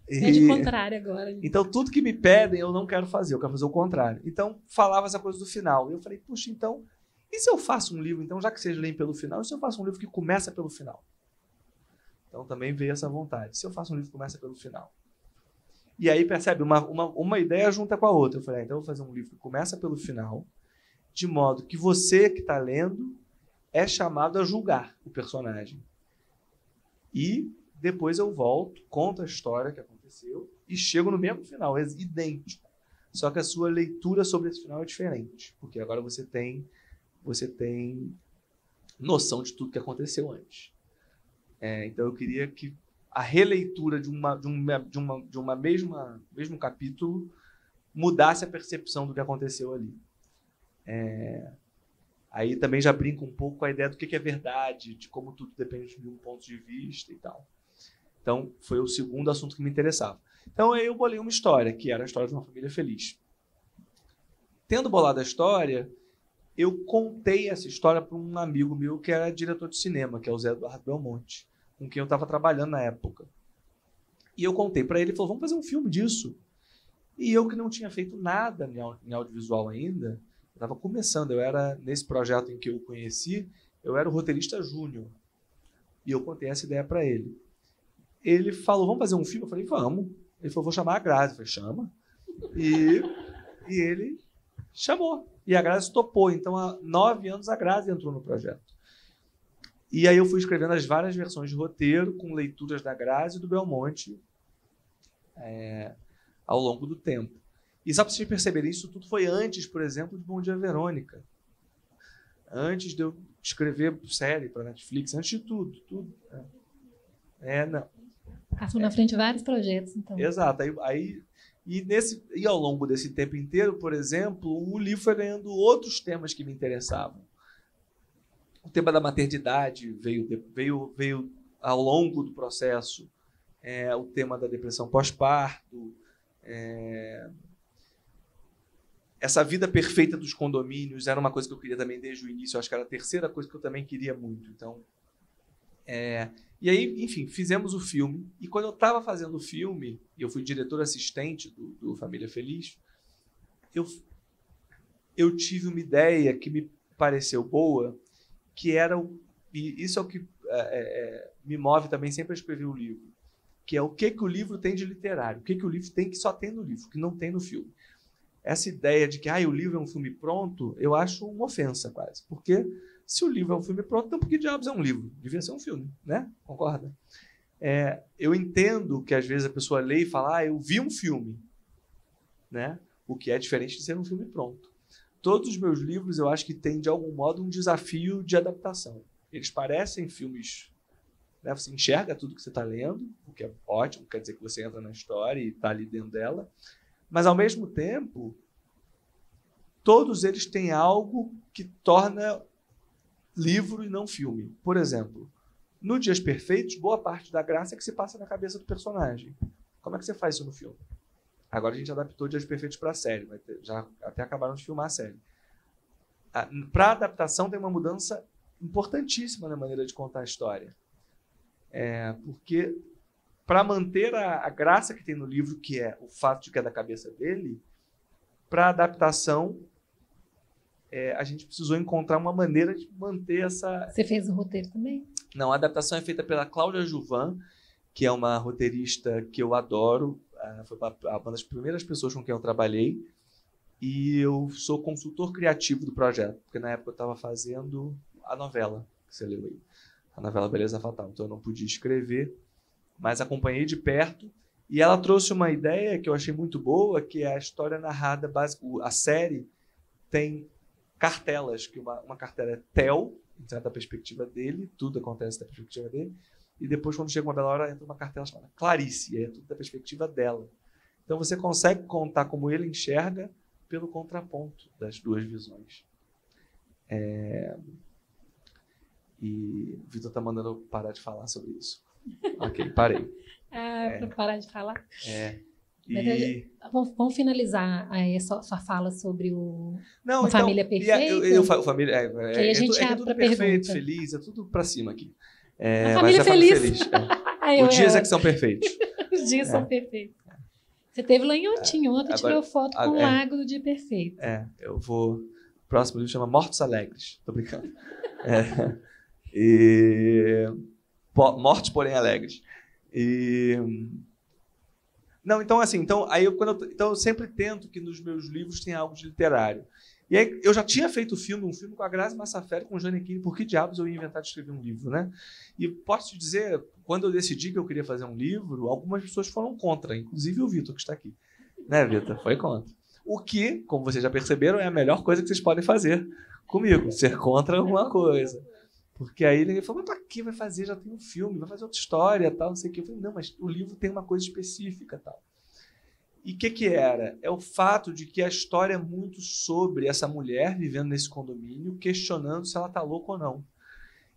É de contrário agora. Então, tudo que me pedem, eu não quero fazer, eu quero fazer o contrário. Então, falava essa coisa do final. E eu falei, puxa, então, E se eu faço um livro, então, já que vocês leem pelo final, e se eu faço um livro que começa pelo final? Então também veio essa vontade. Se eu faço um livro que começa pelo final. E aí, percebe, uma ideia junta com a outra. Eu falei, então eu vou fazer um livro que começa pelo final, de modo que você que está lendo é chamado a julgar o personagem. E depois eu volto, conto a história que aconteceu e chego no mesmo final, é idêntico. Só que a sua leitura sobre esse final é diferente, porque agora você tem noção de tudo que aconteceu antes. Então eu queria que a releitura de uma mesmo capítulo mudasse a percepção do que aconteceu ali. Aí também já brinco um pouco com a ideia do que é verdade, de como tudo depende de um ponto de vista e tal. Então, foi o segundo assunto que me interessava. Então, eu bolei uma história, que era a história de uma família feliz. Tendo bolado a história, eu contei essa história para um amigo meu que era diretor de cinema, que é o Zé Eduardo Belmonte, com quem eu estava trabalhando na época. E eu contei para ele, ele falou, vamos fazer um filme disso. E eu, que não tinha feito nada em audiovisual ainda, eu estava começando, eu era, nesse projeto em que eu o conheci, eu era o roteirista júnior. E eu contei essa ideia para ele. Ele falou, vamos fazer um filme? Eu falei, vamos. Ele falou, vou chamar a Grazi. Eu falei, chama. E ele chamou. E a Grazi topou. Então, há 9 anos, a Grazi entrou no projeto. E aí eu fui escrevendo as várias versões de roteiro, com leituras da Grazi e do Belmonte, ao longo do tempo. E só para vocês perceberem, isso tudo foi antes, por exemplo, de Bom Dia Verônica. Antes de eu escrever série para Netflix, antes de tudo. Não. Passou na frente de vários projetos, então. Exato. E ao longo desse tempo inteiro, por exemplo, o livro foi ganhando outros temas que me interessavam. O tema da maternidade veio ao longo do processo. O tema da depressão pós-parto. Essa vida perfeita dos condomínios era uma coisa que eu queria também desde o início. Eu acho que era a terceira coisa que eu também queria muito. Então, e aí, enfim, fizemos o filme. E quando eu estava fazendo o filme, e eu fui diretor assistente do Família Feliz, eu tive uma ideia que me pareceu boa, que era, e isso é o que me move também sempre a escrever o livro, que é o que o livro tem de literário, o que o livro tem que só tem no livro, que não tem no filme. Essa ideia de que o livro é um filme pronto, eu acho uma ofensa quase, porque se o livro é um filme pronto, então por que diabos é um livro? Devia ser um filme, né? Concorda? Eu entendo que às vezes a pessoa lê e fala, eu vi um filme, né? O que é diferente de ser um filme pronto. Todos os meus livros, eu acho que têm, de algum modo, um desafio de adaptação. Eles parecem filmes, né? Você enxerga tudo que você está lendo, o que é ótimo, quer dizer que você entra na história e está ali dentro dela, mas, ao mesmo tempo, todos eles têm algo que torna livro e não filme. Por exemplo, no Dias Perfeitos, boa parte da graça é que se passa na cabeça do personagem. Como é que você faz isso no filme? Agora a gente adaptou Dias Perfeitos para a série, já até acabaram de filmar a série. Para a adaptação tem uma mudança importantíssima na maneira de contar a história. Porque para manter a graça que tem no livro, que é o fato de que é da cabeça dele, para a adaptação a gente precisou encontrar uma maneira de manter essa... Você fez o roteiro também? Não, a adaptação é feita pela Cláudia Juvan, que é uma roteirista que eu adoro, foi uma das primeiras pessoas com quem eu trabalhei, e eu sou consultor criativo do projeto, porque na época eu estava fazendo a novela, que você leu aí, a novela Beleza Fatal, então eu não podia escrever, mas acompanhei de perto, e ela trouxe uma ideia que eu achei muito boa, que é a história narrada básica. A série tem cartelas, que uma cartela é Theo, então é da perspectiva dele, tudo acontece da perspectiva dele, e depois, quando chega uma bela hora, entra uma cartela chamada Clarice, e é tudo da perspectiva dela. Então você consegue contar como ele enxerga pelo contraponto das duas visões. E o Vitor está mandando eu parar de falar sobre isso. Ok, parei. Para parar de falar? Vamos Vamos finalizar aí sua fala sobre uma família perfeita? Família, aí a gente é abre tudo pra perfeito, pergunta. feliz, é tudo para cima aqui. A família feliz. Os dias é que são perfeitos. Os dias são perfeitos. Você esteve lá em Ontem tirou foto com o lago do dia perfeito. Eu vou... próximo livro chama Mortos Alegres. Tô brincando. Mortes, porém, alegres. Não, então, assim, eu sempre tento que nos meus livros tenha algo de literário. E aí, eu já tinha feito um filme com a Grazi Massafera, com o Gianecchini, por que diabos eu ia inventar de escrever um livro, né? E posso te dizer, quando eu decidi que eu queria fazer um livro, algumas pessoas foram contra, inclusive o Vitor, que está aqui. Né, Vitor? Foi contra. O que, como vocês já perceberam, é a melhor coisa que vocês podem fazer comigo, ser contra alguma coisa. Porque aí ele falou, mas para que vai fazer? Já tem um filme, vai fazer outra história, tal, não sei o quê. Eu falei, não, mas o livro tem uma coisa específica, tal. E o que era? É o fato de que a história é muito sobre essa mulher vivendo nesse condomínio, questionando se ela está louca ou não.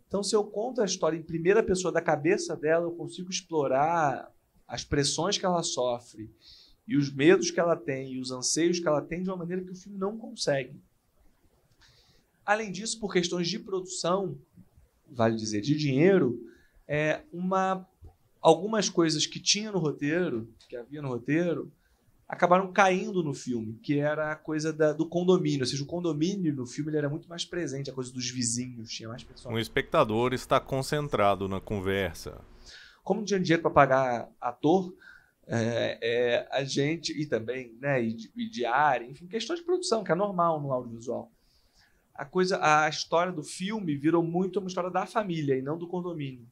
Então, se eu conto a história em primeira pessoa da cabeça dela, eu consigo explorar as pressões que ela sofre e os medos que ela tem e os anseios que ela tem de uma maneira que o filme não consegue. Além disso, por questões de produção, vale dizer, de dinheiro, algumas coisas que tinha no roteiro, que havia no roteiro, acabaram caindo no filme, que era a coisa do condomínio. Ou seja, o condomínio no filme ele era muito mais presente, a coisa dos vizinhos, tinha mais pessoas. O espectador está concentrado na conversa. Como não tinha dinheiro para pagar ator, a gente, e também, né, e diária, enfim, questões de produção, que é normal no audiovisual. A história do filme virou muito uma história da família e não do condomínio.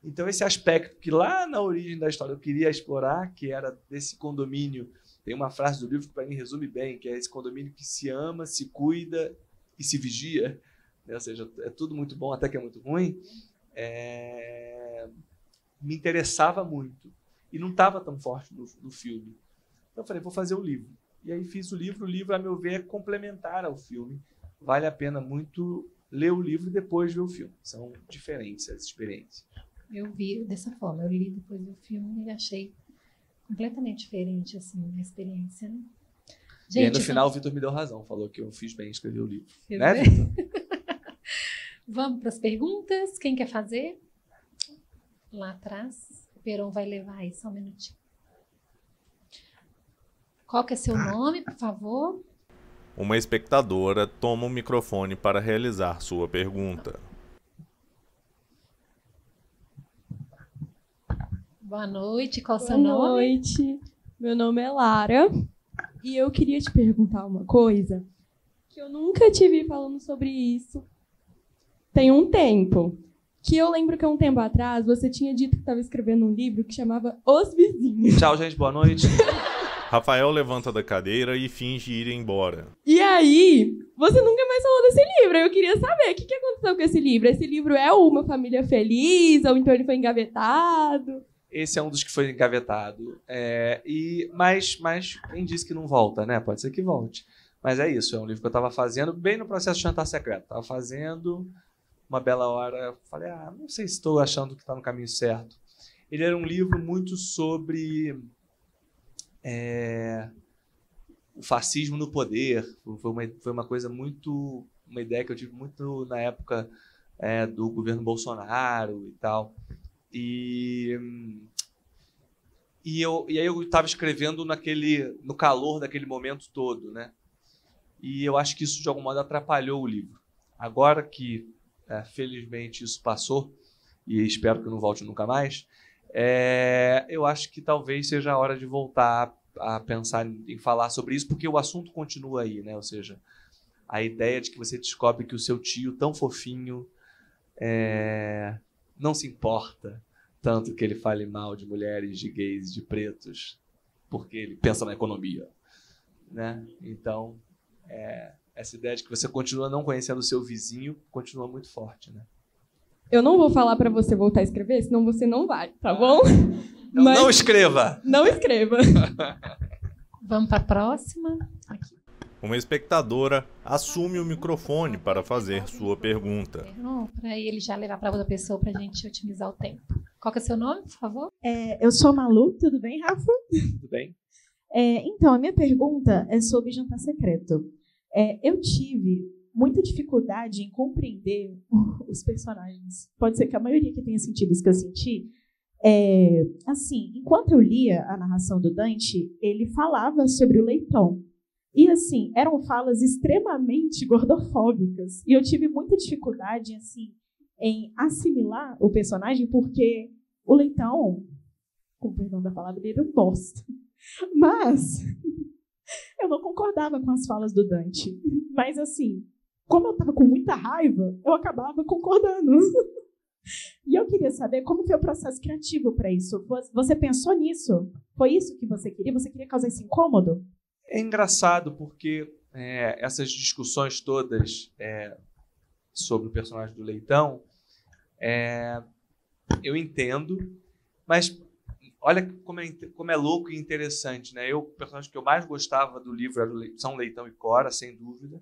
Então, esse aspecto que lá na origem da história eu queria explorar, que era desse condomínio, tem uma frase do livro que para mim resume bem, que é esse condomínio que se ama, se cuida e se vigia, né? Ou seja, é tudo muito bom até que é muito ruim, me interessava muito e não estava tão forte no filme. Então eu falei, vou fazer o livro. E aí fiz o livro, a meu ver, é complementar ao filme. Vale a pena muito ler o livro e depois ver o filme. São diferentes as experiências. Eu vi dessa forma, eu li depois do filme e achei completamente diferente, assim, a experiência, né? Gente, e aí, no final, o Vitor me deu razão, falou que eu fiz bem em escrever o livro. Né, né, Vitor? Vamos para as perguntas? Quem quer fazer? Lá atrás. O Peron vai levar aí, só um minutinho. Qual que é seu nome, por favor? Uma espectadora toma o microfone para realizar sua pergunta. Boa noite, qual o seu nome? Boa noite, meu nome é Lara e eu queria te perguntar uma coisa que eu nunca te vi falando sobre isso. Tem um tempo, que eu lembro que há um tempo atrás você tinha dito que estava escrevendo um livro que chamava Os Vizinhos. Tchau, gente, boa noite. Rafael levanta da cadeira e finge ir embora. E aí, você nunca mais falou desse livro. Eu queria saber o que aconteceu com esse livro. Esse livro é Uma Família Feliz ou então ele foi engavetado? Esse é um dos que foi engavetado. Mas quem disse que não volta, né? Pode ser que volte. Mas é isso, é um livro que eu estava fazendo bem no processo de Jantar Secreto. Estava fazendo, uma bela hora, falei, não sei se estou achando que está no caminho certo. Ele era um livro muito sobre o fascismo no poder. Foi uma coisa muito... Uma ideia que eu tive muito na época do governo Bolsonaro e tal. E aí eu estava escrevendo no calor daquele momento todo, né? E eu acho que isso, de algum modo, atrapalhou o livro. Agora que, felizmente, isso passou, e espero que não volte nunca mais, eu acho que talvez seja a hora de voltar a pensar em falar sobre isso, porque o assunto continua aí, né? Ou seja, a ideia de que você descobre que o seu tio, tão fofinho, não se importa tanto que ele fale mal de mulheres, de gays, de pretos, porque ele pensa na economia, né? Então, essa ideia de que você continua não conhecendo o seu vizinho continua muito forte, né? Eu não vou falar para você voltar a escrever, senão você não vai, tá bom? Então, mas não escreva! Não escreva! Vamos para a próxima. Aqui. Uma espectadora assume o microfone para fazer sua pergunta. Para ele já levar para outra pessoa para a gente otimizar o tempo. Qual que é o seu nome, por favor? Eu sou a Malu, tudo bem, Rafa? Tudo bem. Então, a minha pergunta é sobre Jantar Secreto. Eu tive muita dificuldade em compreender os personagens. Pode ser que a maioria que tenha sentido isso que eu senti. Assim, enquanto eu lia a narração do Dante, ele falava sobre o leitão. E, assim, eram falas extremamente gordofóbicas. E eu tive muita dificuldade, assim, em assimilar o personagem, porque o Leitão, com perdão da palavra, ele era um bosta. Mas eu não concordava com as falas do Dante. Mas, assim, como eu estava com muita raiva, eu acabava concordando. E eu queria saber como foi o processo criativo para isso. Você pensou nisso? Foi isso que você queria? Você queria causar esse incômodo? É engraçado porque essas discussões todas sobre o personagem do Leitão, eu entendo, mas olha como é louco e interessante, né? O personagem que eu mais gostava do livro era São Leitão e Cora, sem dúvida.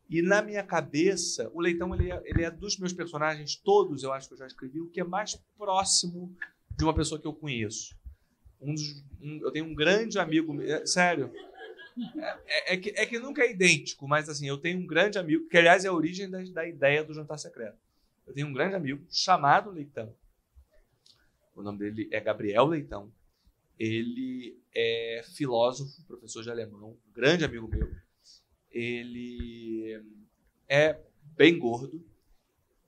E na minha cabeça, o Leitão ele é dos meus personagens todos, eu acho que eu já escrevi, o que é mais próximo de uma pessoa que eu conheço. Eu tenho um grande amigo, sério, é que nunca é idêntico, mas assim, eu tenho um grande amigo, que aliás é a origem da ideia do Jantar Secreto. Eu tenho um grande amigo chamado Leitão. O nome dele é Gabriel Leitão. Ele é filósofo, professor de alemão, um grande amigo meu. Ele é bem gordo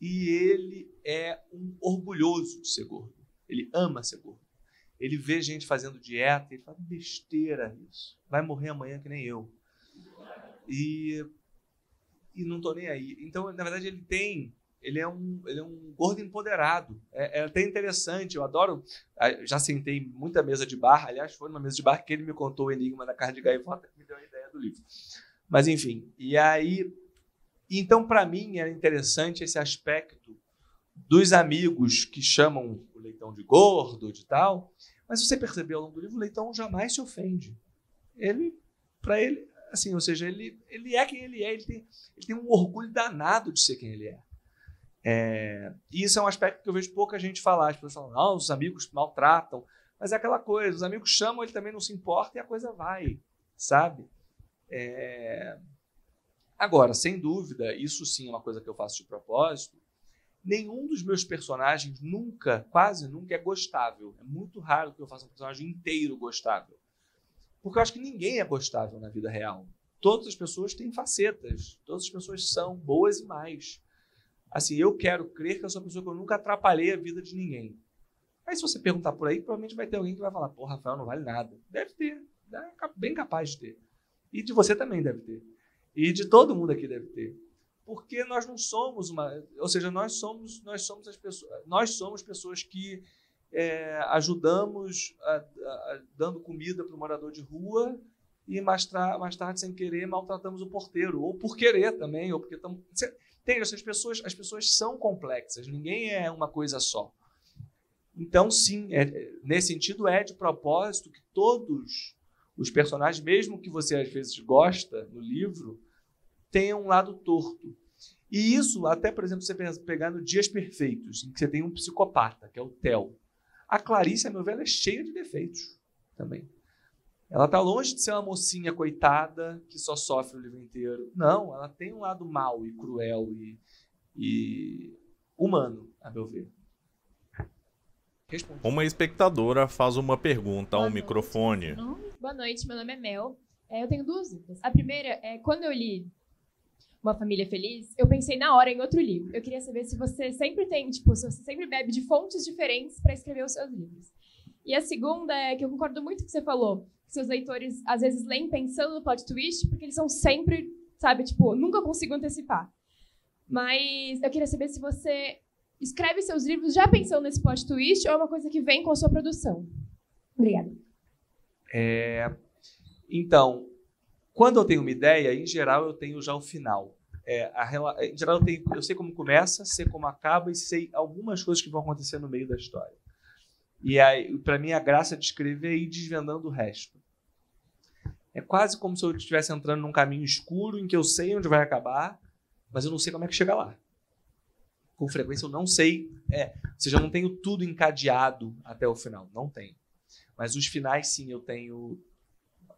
e ele é um orgulhoso de ser gordo. Ele ama ser gordo. Ele vê gente fazendo dieta e ele fala, besteira isso. Vai morrer amanhã que nem eu. E não estou nem aí. Então, na verdade, ele é um gordo empoderado. É até interessante, eu adoro. Já sentei em muita mesa de bar. Aliás, foi numa mesa de bar que ele me contou o enigma da carne de gaivota, que me deu a ideia do livro. Mas, enfim, então, para mim, era interessante esse aspecto dos amigos que chamam o Leitão de gordo, de tal, mas você percebeu ao longo do livro, o Leitão jamais se ofende. Para ele, assim, ou seja, ele é quem ele é, ele tem um orgulho danado de ser quem ele é. E isso é um aspecto que eu vejo pouca gente falar. As pessoas falam, não, os amigos maltratam, mas é aquela coisa, os amigos chamam, ele também não se importa e a coisa vai, sabe? Agora, sem dúvida, isso sim é uma coisa que eu faço de propósito, nenhum dos meus personagens quase nunca é gostável. É muito raro que eu faça um personagem inteiro gostável. Porque eu acho que ninguém é gostável na vida real. Todas as pessoas têm facetas, todas as pessoas são boas e más. Assim, eu quero crer que eu sou uma pessoa que eu nunca atrapalhei a vida de ninguém. Aí se você perguntar por aí, provavelmente vai ter alguém que vai falar, pô, Rafael não vale nada. Deve ter, é bem capaz de ter. E de você também deve ter. E de todo mundo aqui deve ter. Porque nós não somos ou seja, nós somos as pessoas, nós somos pessoas que ajudamos dando comida para o morador de rua e mais tarde, sem querer, maltratamos o porteiro. Ou por querer também, ou porque estamos... Entende? As pessoas são complexas, ninguém é uma coisa só. Então, sim, nesse sentido, é de propósito que todos os personagens, mesmo que você às vezes gosta no livro, tenham um lado torto. E isso, até, por exemplo, você pegar no Dias Perfeitos, em que você tem um psicopata, que é o Theo. A Clarice, a novela, é cheia de defeitos também. Ela está longe de ser uma mocinha coitada que só sofre o livro inteiro. Não, ela tem um lado mau e cruel e humano, a meu ver. Responde. Uma espectadora faz uma pergunta ao microfone. Boa noite, meu nome é Mel. Eu tenho duas dúvidas. A primeira é, quando eu li Uma Família Feliz, eu pensei na hora em outro livro. Eu queria saber se você sempre tem, se você sempre bebe de fontes diferentes para escrever os seus livros. E a segunda é que eu concordo muito com o que você falou, que seus leitores às vezes leem pensando no plot twist, porque eles são sempre, sabe, nunca consigo antecipar. Mas eu queria saber se você escreve seus livros já pensando nesse plot twist ou é uma coisa que vem com a sua produção. Obrigada. Então, quando eu tenho uma ideia, em geral eu tenho já o final. Em geral eu sei como começa, sei como acaba e sei algumas coisas que vão acontecer no meio da história. E aí, para mim, a graça de escrever é ir desvendando o resto. É quase como se eu estivesse entrando num caminho escuro em que eu sei onde vai acabar, mas eu não sei como é que chega lá. Com frequência eu não sei, ou seja, eu não tenho tudo encadeado até o final, não tenho. Mas os finais, sim, eu tenho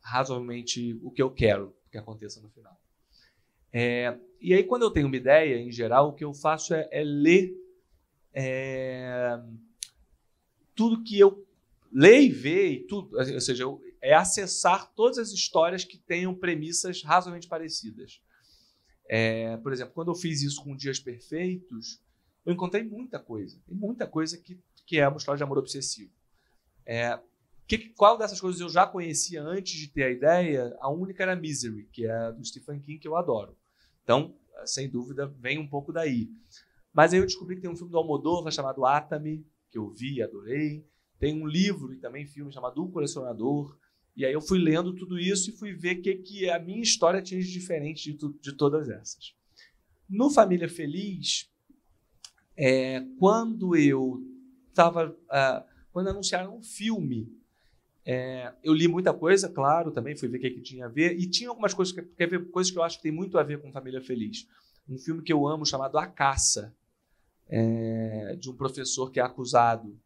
razoavelmente o que eu quero que aconteça no final. E aí, quando eu tenho uma ideia, em geral, o que eu faço é ler tudo que eu leio e ver, e tudo, ou seja, é acessar todas as histórias que tenham premissas razoavelmente parecidas. Por exemplo, quando eu fiz isso com Dias Perfeitos, eu encontrei muita coisa. Tem muita coisa que é uma história de amor obsessivo. Qual dessas coisas eu já conhecia antes de ter a ideia? A única era Misery, que é do Stephen King, que eu adoro. Então, sem dúvida, vem um pouco daí. Mas aí eu descobri que tem um filme do Almodóvar chamado Atame, que eu vi e adorei. Tem um livro e também filme chamado O Colecionador. E aí eu fui lendo tudo isso e fui ver o que a minha história tinha de diferente de todas essas. No Família Feliz, quando anunciaram um filme, eu li muita coisa, claro, também fui ver o que tinha a ver, e tinha algumas coisas coisas que eu acho que tem muito a ver com Família Feliz. Um filme que eu amo chamado A Caça, de um professor que é acusado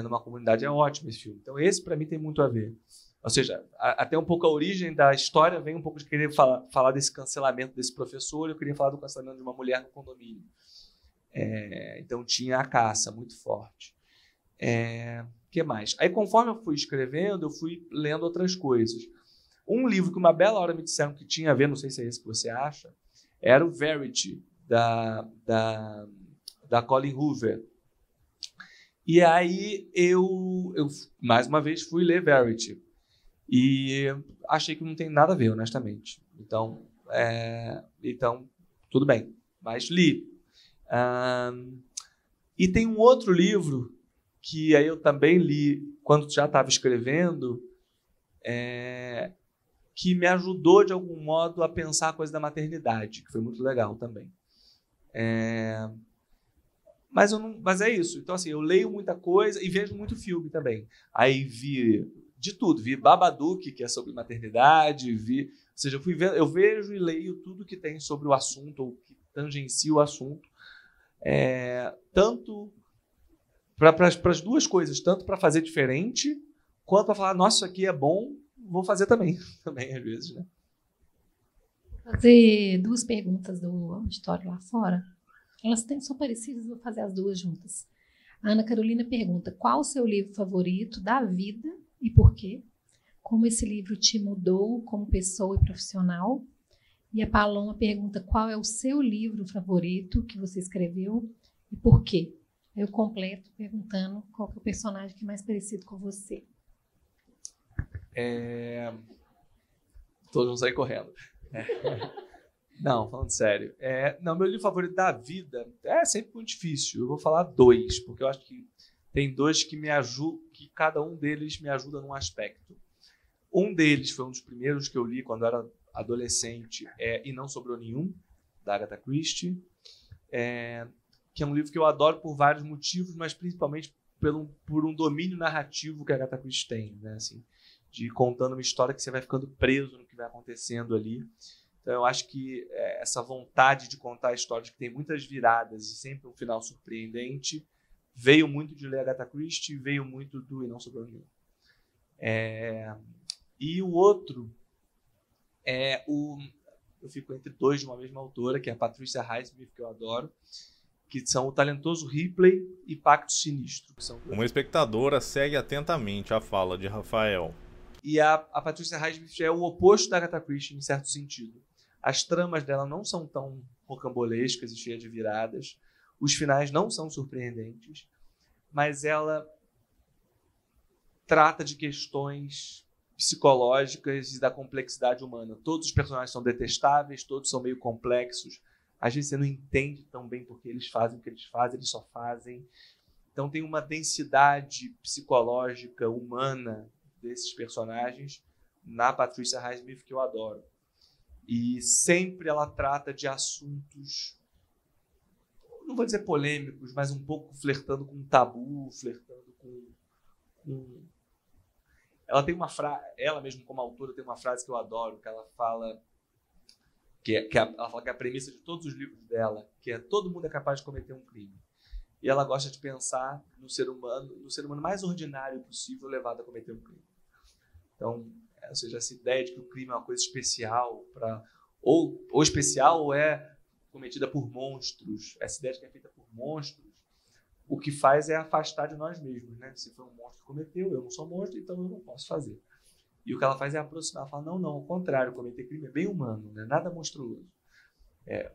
numa comunidade. É ótimo esse filme. Então esse, para mim, tem muito a ver. Ou seja, até um pouco a origem da história vem um pouco de querer falar desse cancelamento desse professor, eu queria falar do cancelamento de uma mulher no condomínio. Então tinha A Caça, muito forte. Que mais? Aí, conforme eu fui escrevendo, eu fui lendo outras coisas. Um livro que uma bela hora me disseram que tinha a ver, não sei se é esse que você acha, era o Verity, da Colin Hoover. E aí eu mais uma vez, fui ler Verity. E achei que não tem nada a ver, honestamente. Então tudo bem. Mas li. E tem um outro livro que aí eu também li quando já estava escrevendo, que me ajudou, de algum modo, a pensar a coisa da maternidade, que foi muito legal também. Mas é isso. Então, assim, eu leio muita coisa e vejo muito filme também. Aí vi de tudo. Vi Babadook, que é sobre maternidade. Ou seja, eu vejo e leio tudo que tem sobre o assunto, ou que tangencia o assunto. Tanto para as duas coisas, tanto para fazer diferente, quanto para falar, nossa, isso aqui é bom, vou fazer também às vezes, né? Vou fazer duas perguntas do auditório lá fora. Elas são parecidas, vou fazer as duas juntas. A Ana Carolina pergunta: qual o seu livro favorito da vida e por quê? Como esse livro te mudou como pessoa e profissional? E a Paloma pergunta: qual é o seu livro favorito que você escreveu e por quê? Eu completo perguntando qual que é o personagem que é mais parecido com você. Todos vão sair correndo. Não, falando sério. Não, meu livro favorito da vida é sempre muito difícil. Eu vou falar dois, porque eu acho que tem dois que me ajudam, que cada um deles me ajuda num aspecto. Um deles foi um dos primeiros que eu li quando eu era adolescente, E Não Sobrou Nenhum, da Agatha Christie, que é um livro que eu adoro por vários motivos, mas principalmente por um domínio narrativo que a Agatha Christie tem, né? Assim, de contando uma história que você vai ficando preso no que vai acontecendo ali. Então, eu acho que essa vontade de contar histórias que tem muitas viradas e sempre um final surpreendente veio muito de ler Agatha Christie, veio muito do E Não Sobrou Nenhum. E o outro eu fico entre dois de uma mesma autora, que é a Patricia Highsmith, que eu adoro, que são O Talentoso Ripley e Pacto Sinistro. Que são uma espectadora segue atentamente a fala de Rafael. E a Patricia Highsmith é o oposto da Agatha Christie, em certo sentido. As tramas dela não são tão rocambolescas e cheias de viradas. Os finais não são surpreendentes. Mas ela trata de questões psicológicas e da complexidade humana. Todos os personagens são detestáveis, todos são meio complexos. Às vezes você não entende tão bem porque eles fazem o que eles fazem, eles só fazem. Então tem uma densidade psicológica, humana desses personagens na Patricia Highsmith que eu adoro. E sempre ela trata de assuntos, não vou dizer polêmicos, mas um pouco flertando com tabu, flertando com... Ela tem uma frase, ela mesma como autora tem uma frase que eu adoro, que ela fala ela fala que é a premissa de todos os livros dela, que é: todo mundo é capaz de cometer um crime. E ela gosta de pensar no ser humano mais ordinário possível levado a cometer um crime. Então, ou seja, essa ideia de que o crime é uma coisa especial, ou especial ou é cometida por monstros, essa ideia de que é feita por monstros, o que faz é afastar de nós mesmos, né? Se foi um monstro que cometeu, eu não sou monstro, então eu não posso fazer. E o que ela faz é aproximar. Ela fala, não, ao contrário, cometer crime é bem humano, não é nada monstruoso.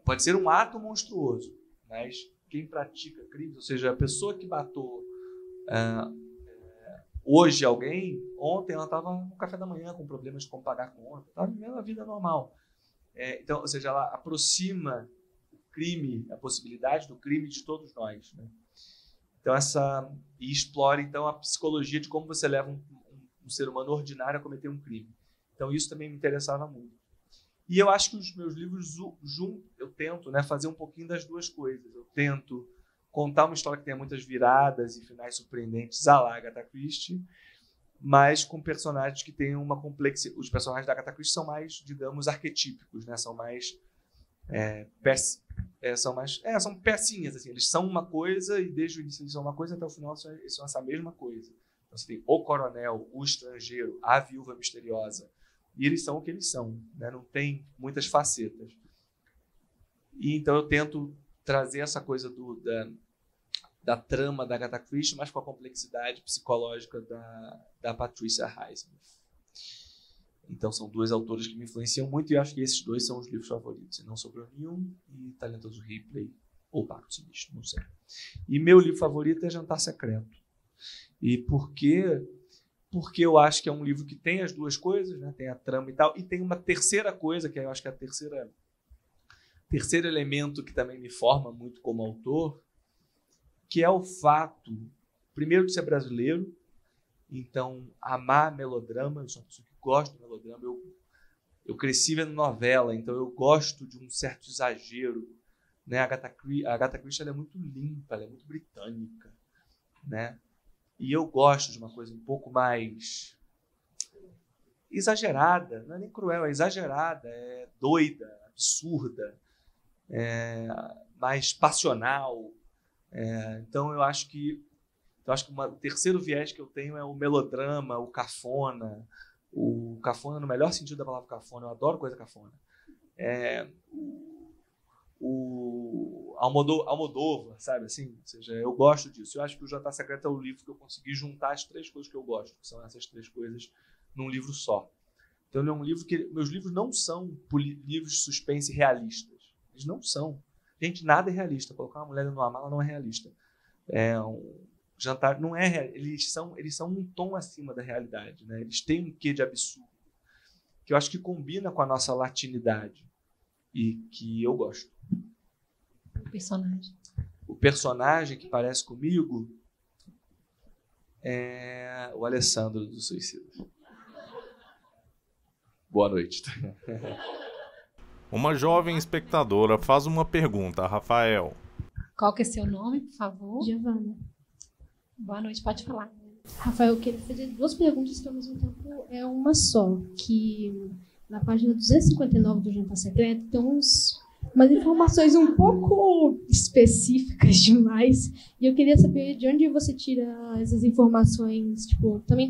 Pode ser um ato monstruoso, mas quem pratica crimes, ou seja, a pessoa que matou hoje alguém, ontem ela estava no café da manhã com problemas de como pagar a conta, estava vivendo a vida normal. Então, ou seja, ela aproxima o crime, a possibilidade do crime de todos nós, né? Então, e explora então a psicologia de como você leva um ser humano ordinário a cometer um crime. Então, isso também me interessava muito. E eu acho que os meus livros, eu tento, né, fazer um pouquinho das duas coisas. Eu tento contar uma história que tenha muitas viradas e finais surpreendentes à la Agatha Christie, mas com personagens que tenham uma complexidade. Os personagens da Agatha Christie são mais, digamos, arquetípicos, né? São mais são pecinhas, assim. Eles são uma coisa e desde o início eles são uma coisa até o final eles são essa mesma coisa. Então, você tem o coronel, o estrangeiro, a viúva misteriosa, e eles são o que eles são, né? Não tem muitas facetas. E então eu tento trazer essa coisa da trama da Agatha Christie, mas com a complexidade psicológica da Patricia Highsmith. Então são duas autoras que me influenciam muito e eu acho que esses dois são os livros favoritos. E não Sobre o Neil e Talentoso Ripley ou Pacto Sinistro, não sei. E meu livro favorito é Jantar Secreto. E por quê? Porque eu acho que é um livro que tem as duas coisas, né? Tem a trama e tal, e tem uma terceira coisa, que eu acho que é terceiro elemento que também me forma muito como autor, que é o fato, primeiro, de ser brasileiro, então amar melodrama. Eu sou uma pessoa que gosta de melodrama, eu cresci vendo novela, então eu gosto de um certo exagero, né? A Agatha Christie, ela é muito limpa, ela é muito britânica, né? E eu gosto de uma coisa um pouco mais exagerada, não é nem cruel, é exagerada, é doida, absurda, mais passional. Então eu acho que o terceiro viés que eu tenho é o melodrama, o cafona no melhor sentido da palavra cafona. Eu adoro coisa cafona. O Almodóvar, sabe assim? Ou seja, eu gosto disso. Eu acho que o Jantar Secreto é o livro que eu consegui juntar as três coisas que eu gosto, que são essas três coisas, num livro só. Então, ele é um livro que... Meus livros não são livros de suspense realistas. Eles não são. Gente, nada é realista. Colocar uma mulher numa mala não é realista. Jantar não é real. Eles são um tom acima da realidade, né? Eles têm um quê de absurdo, que eu acho que combina com a nossa latinidade e que eu gosto. O personagem que parece comigo é o Alessandro do Suicida. Boa noite. Uma jovem espectadora faz uma pergunta a Rafael. Qual que é seu nome, por favor? Giovana. Boa noite, pode falar. Rafael, eu queria fazer duas perguntas que ao mesmo tempo é uma só. Que na página 259 do Jantar Secreto tem umas informações um pouco específicas demais. E eu queria saber de onde você tira essas informações, tipo, também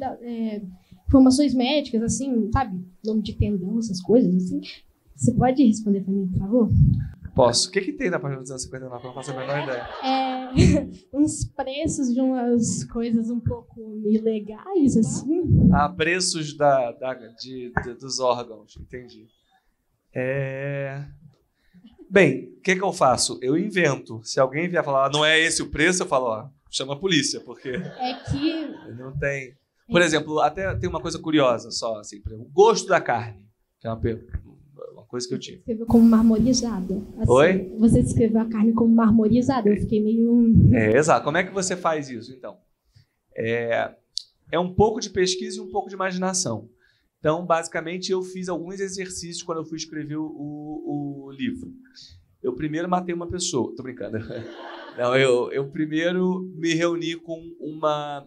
informações médicas, assim, sabe? Nome de tendão, essas coisas, assim. Você pode responder para mim, por favor? Posso. O que tem na página 259? Eu não faço a menor ideia. Uns preços de umas coisas um pouco ilegais, assim. Preços dos órgãos, entendi. Bem, o que eu faço? Eu invento. Se alguém vier falar, não é esse o preço, eu falo, chama a polícia, porque... É que... Não tem... Por exemplo, até tem uma coisa curiosa só, assim, por exemplo, o gosto da carne, que é uma coisa que eu tive. Você escreveu como marmorizada. Assim, oi? Você descreveu a carne como marmorizada, eu fiquei meio... Exato. Como é que você faz isso, então? É um pouco de pesquisa e um pouco de imaginação. Então, basicamente, eu fiz alguns exercícios quando eu fui escrever o livro. Eu primeiro matei uma pessoa. Tô brincando. Não, eu primeiro me reuni com uma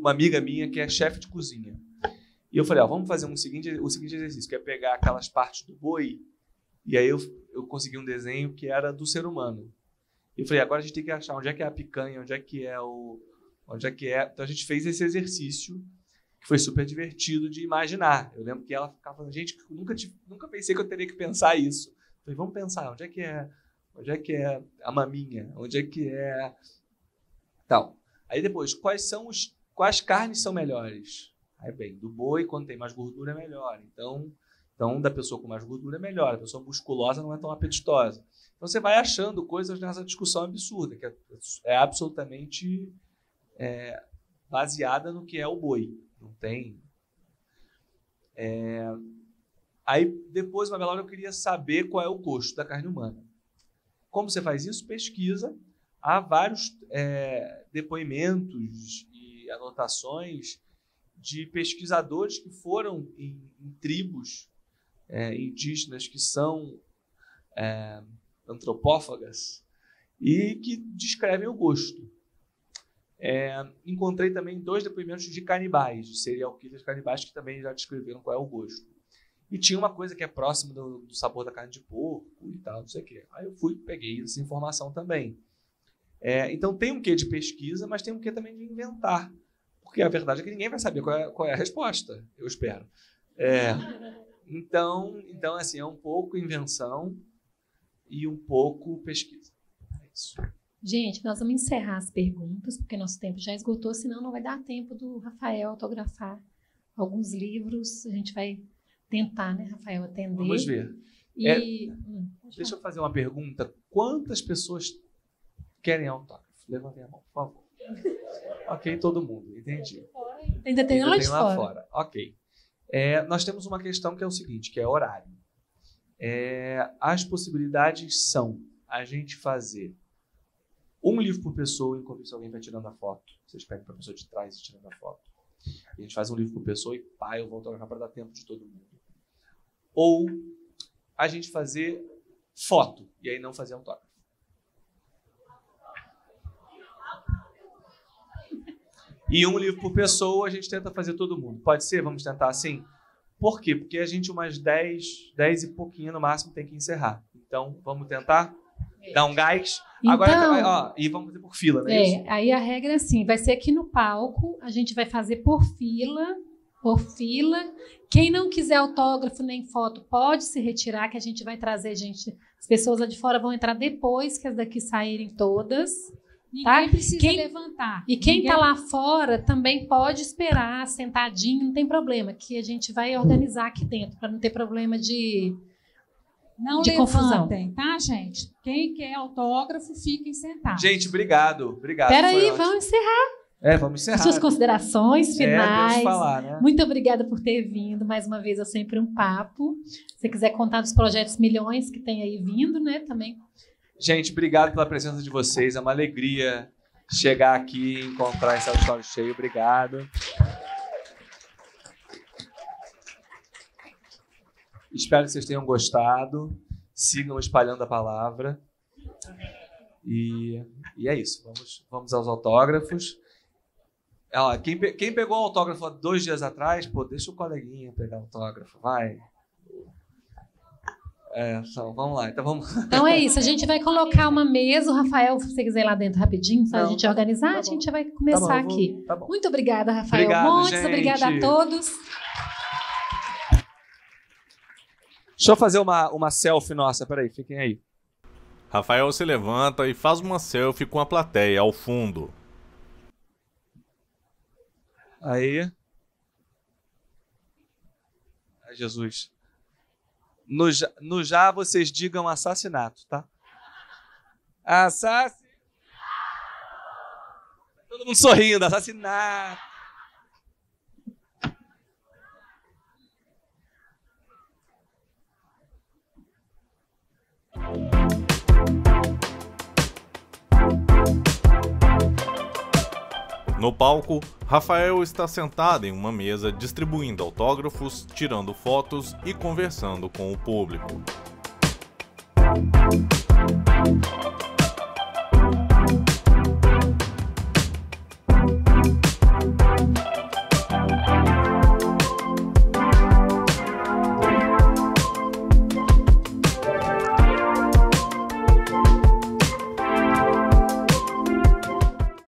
amiga minha que é chefe de cozinha. E eu falei, vamos fazer o seguinte exercício, que é pegar aquelas partes do boi, e aí eu consegui um desenho que era do ser humano. E eu falei, agora a gente tem que achar onde é que é a picanha, onde é que é. Então a gente fez esse exercício, que foi super divertido de imaginar. Eu lembro que ela ficava falando, gente, nunca pensei que eu teria que pensar isso. Eu falei, vamos pensar, onde é que é a maminha, onde é que é... Tal. Aí depois, quais carnes são melhores? Aí, bem, do boi, quando tem mais gordura, é melhor. Então, da pessoa com mais gordura é melhor. A pessoa musculosa não é tão apetitosa. Então, você vai achando coisas nessa discussão absurda, que é absolutamente baseada no que é o boi. Não tem... Aí, depois, uma bela hora, eu queria saber qual é o gosto da carne humana. Como você faz isso? Pesquisa. Há vários depoimentos e anotações de pesquisadores que foram em tribos indígenas que são antropófagas e que descrevem o gosto. Encontrei também 2 depoimentos de canibais, de serial killers canibais, que também já descreveram qual é o gosto. E tinha uma coisa que é próxima do sabor da carne de porco e tal, não sei o quê. Aí eu peguei essa informação também. Então tem um quê de pesquisa, mas tem um quê também de inventar. Porque a verdade é que ninguém vai saber qual é a resposta, eu espero. Então, assim, é um pouco invenção e um pouco pesquisa. É isso. Gente, nós vamos encerrar as perguntas, porque nosso tempo já esgotou, senão não vai dar tempo do Rafael autografar alguns livros. A gente vai tentar, né, Rafael, atender. Vamos ver. Deixa eu fazer uma pergunta. Quantas pessoas querem autógrafo? Levantem a mão, por favor. Ok, todo mundo, entendi. Ainda tem lá de fora. Ok. Nós temos uma questão que é o seguinte, que é horário. As possibilidades são a gente fazer um livro por pessoa, enquanto isso alguém vai tirando a foto. Vocês pegam para a pessoa de trás e tirando a foto. A gente faz um livro por pessoa e eu vou autografar para dar tempo de todo mundo. Ou a gente fazer foto e aí não fazer autógrafo. E um livro por pessoa, a gente tenta fazer todo mundo. Pode ser? Vamos tentar assim? Por quê? Porque a gente umas 10 e pouquinho no máximo tem que encerrar. Então, vamos tentar dar um gás. Então, agora, e vamos fazer por fila, não é isso? Aí a regra é assim, vai ser aqui no palco, a gente vai fazer por fila. Quem não quiser autógrafo nem foto pode se retirar, que a gente vai trazer as pessoas lá de fora vão entrar depois que as daqui saírem todas. Ninguém precisa levantar. E quem está lá fora também pode esperar sentadinho, não tem problema, que a gente vai organizar aqui dentro, para não ter problema de confusão. Tá, gente? Quem quer autógrafo, fiquem sentados. Gente, obrigado. Espera aí, vamos encerrar. Vamos encerrar. Suas considerações finais. Temos que falar, né? Muito obrigada por ter vindo. Mais uma vez, é sempre um papo. Se você quiser contar dos projetos milhões que tem aí vindo, né, também. Gente, obrigado pela presença de vocês. É uma alegria chegar aqui e encontrar esse auditório cheio. Obrigado. Espero que vocês tenham gostado. Sigam espalhando a palavra. E é isso. Vamos aos autógrafos. Quem pegou o autógrafo 2 dias atrás, deixa o coleguinha pegar o autógrafo. Vai. Vamos lá. Então é isso. A gente vai colocar uma mesa. O Rafael, se você quiser ir lá dentro rapidinho, só a gente organizar, a gente já vai começar aqui. Tá bom. Muito obrigada, Rafael. Obrigado, gente. Obrigada a todos. Deixa eu fazer uma selfie nossa. Peraí, fiquem aí. Rafael se levanta e faz uma selfie com a plateia ao fundo. Aí. Ai, Jesus. No já vocês digam assassinato, tá? Assassinato. Todo mundo sorrindo, assassinato. No palco, Rafael está sentado em uma mesa distribuindo autógrafos, tirando fotos e conversando com o público.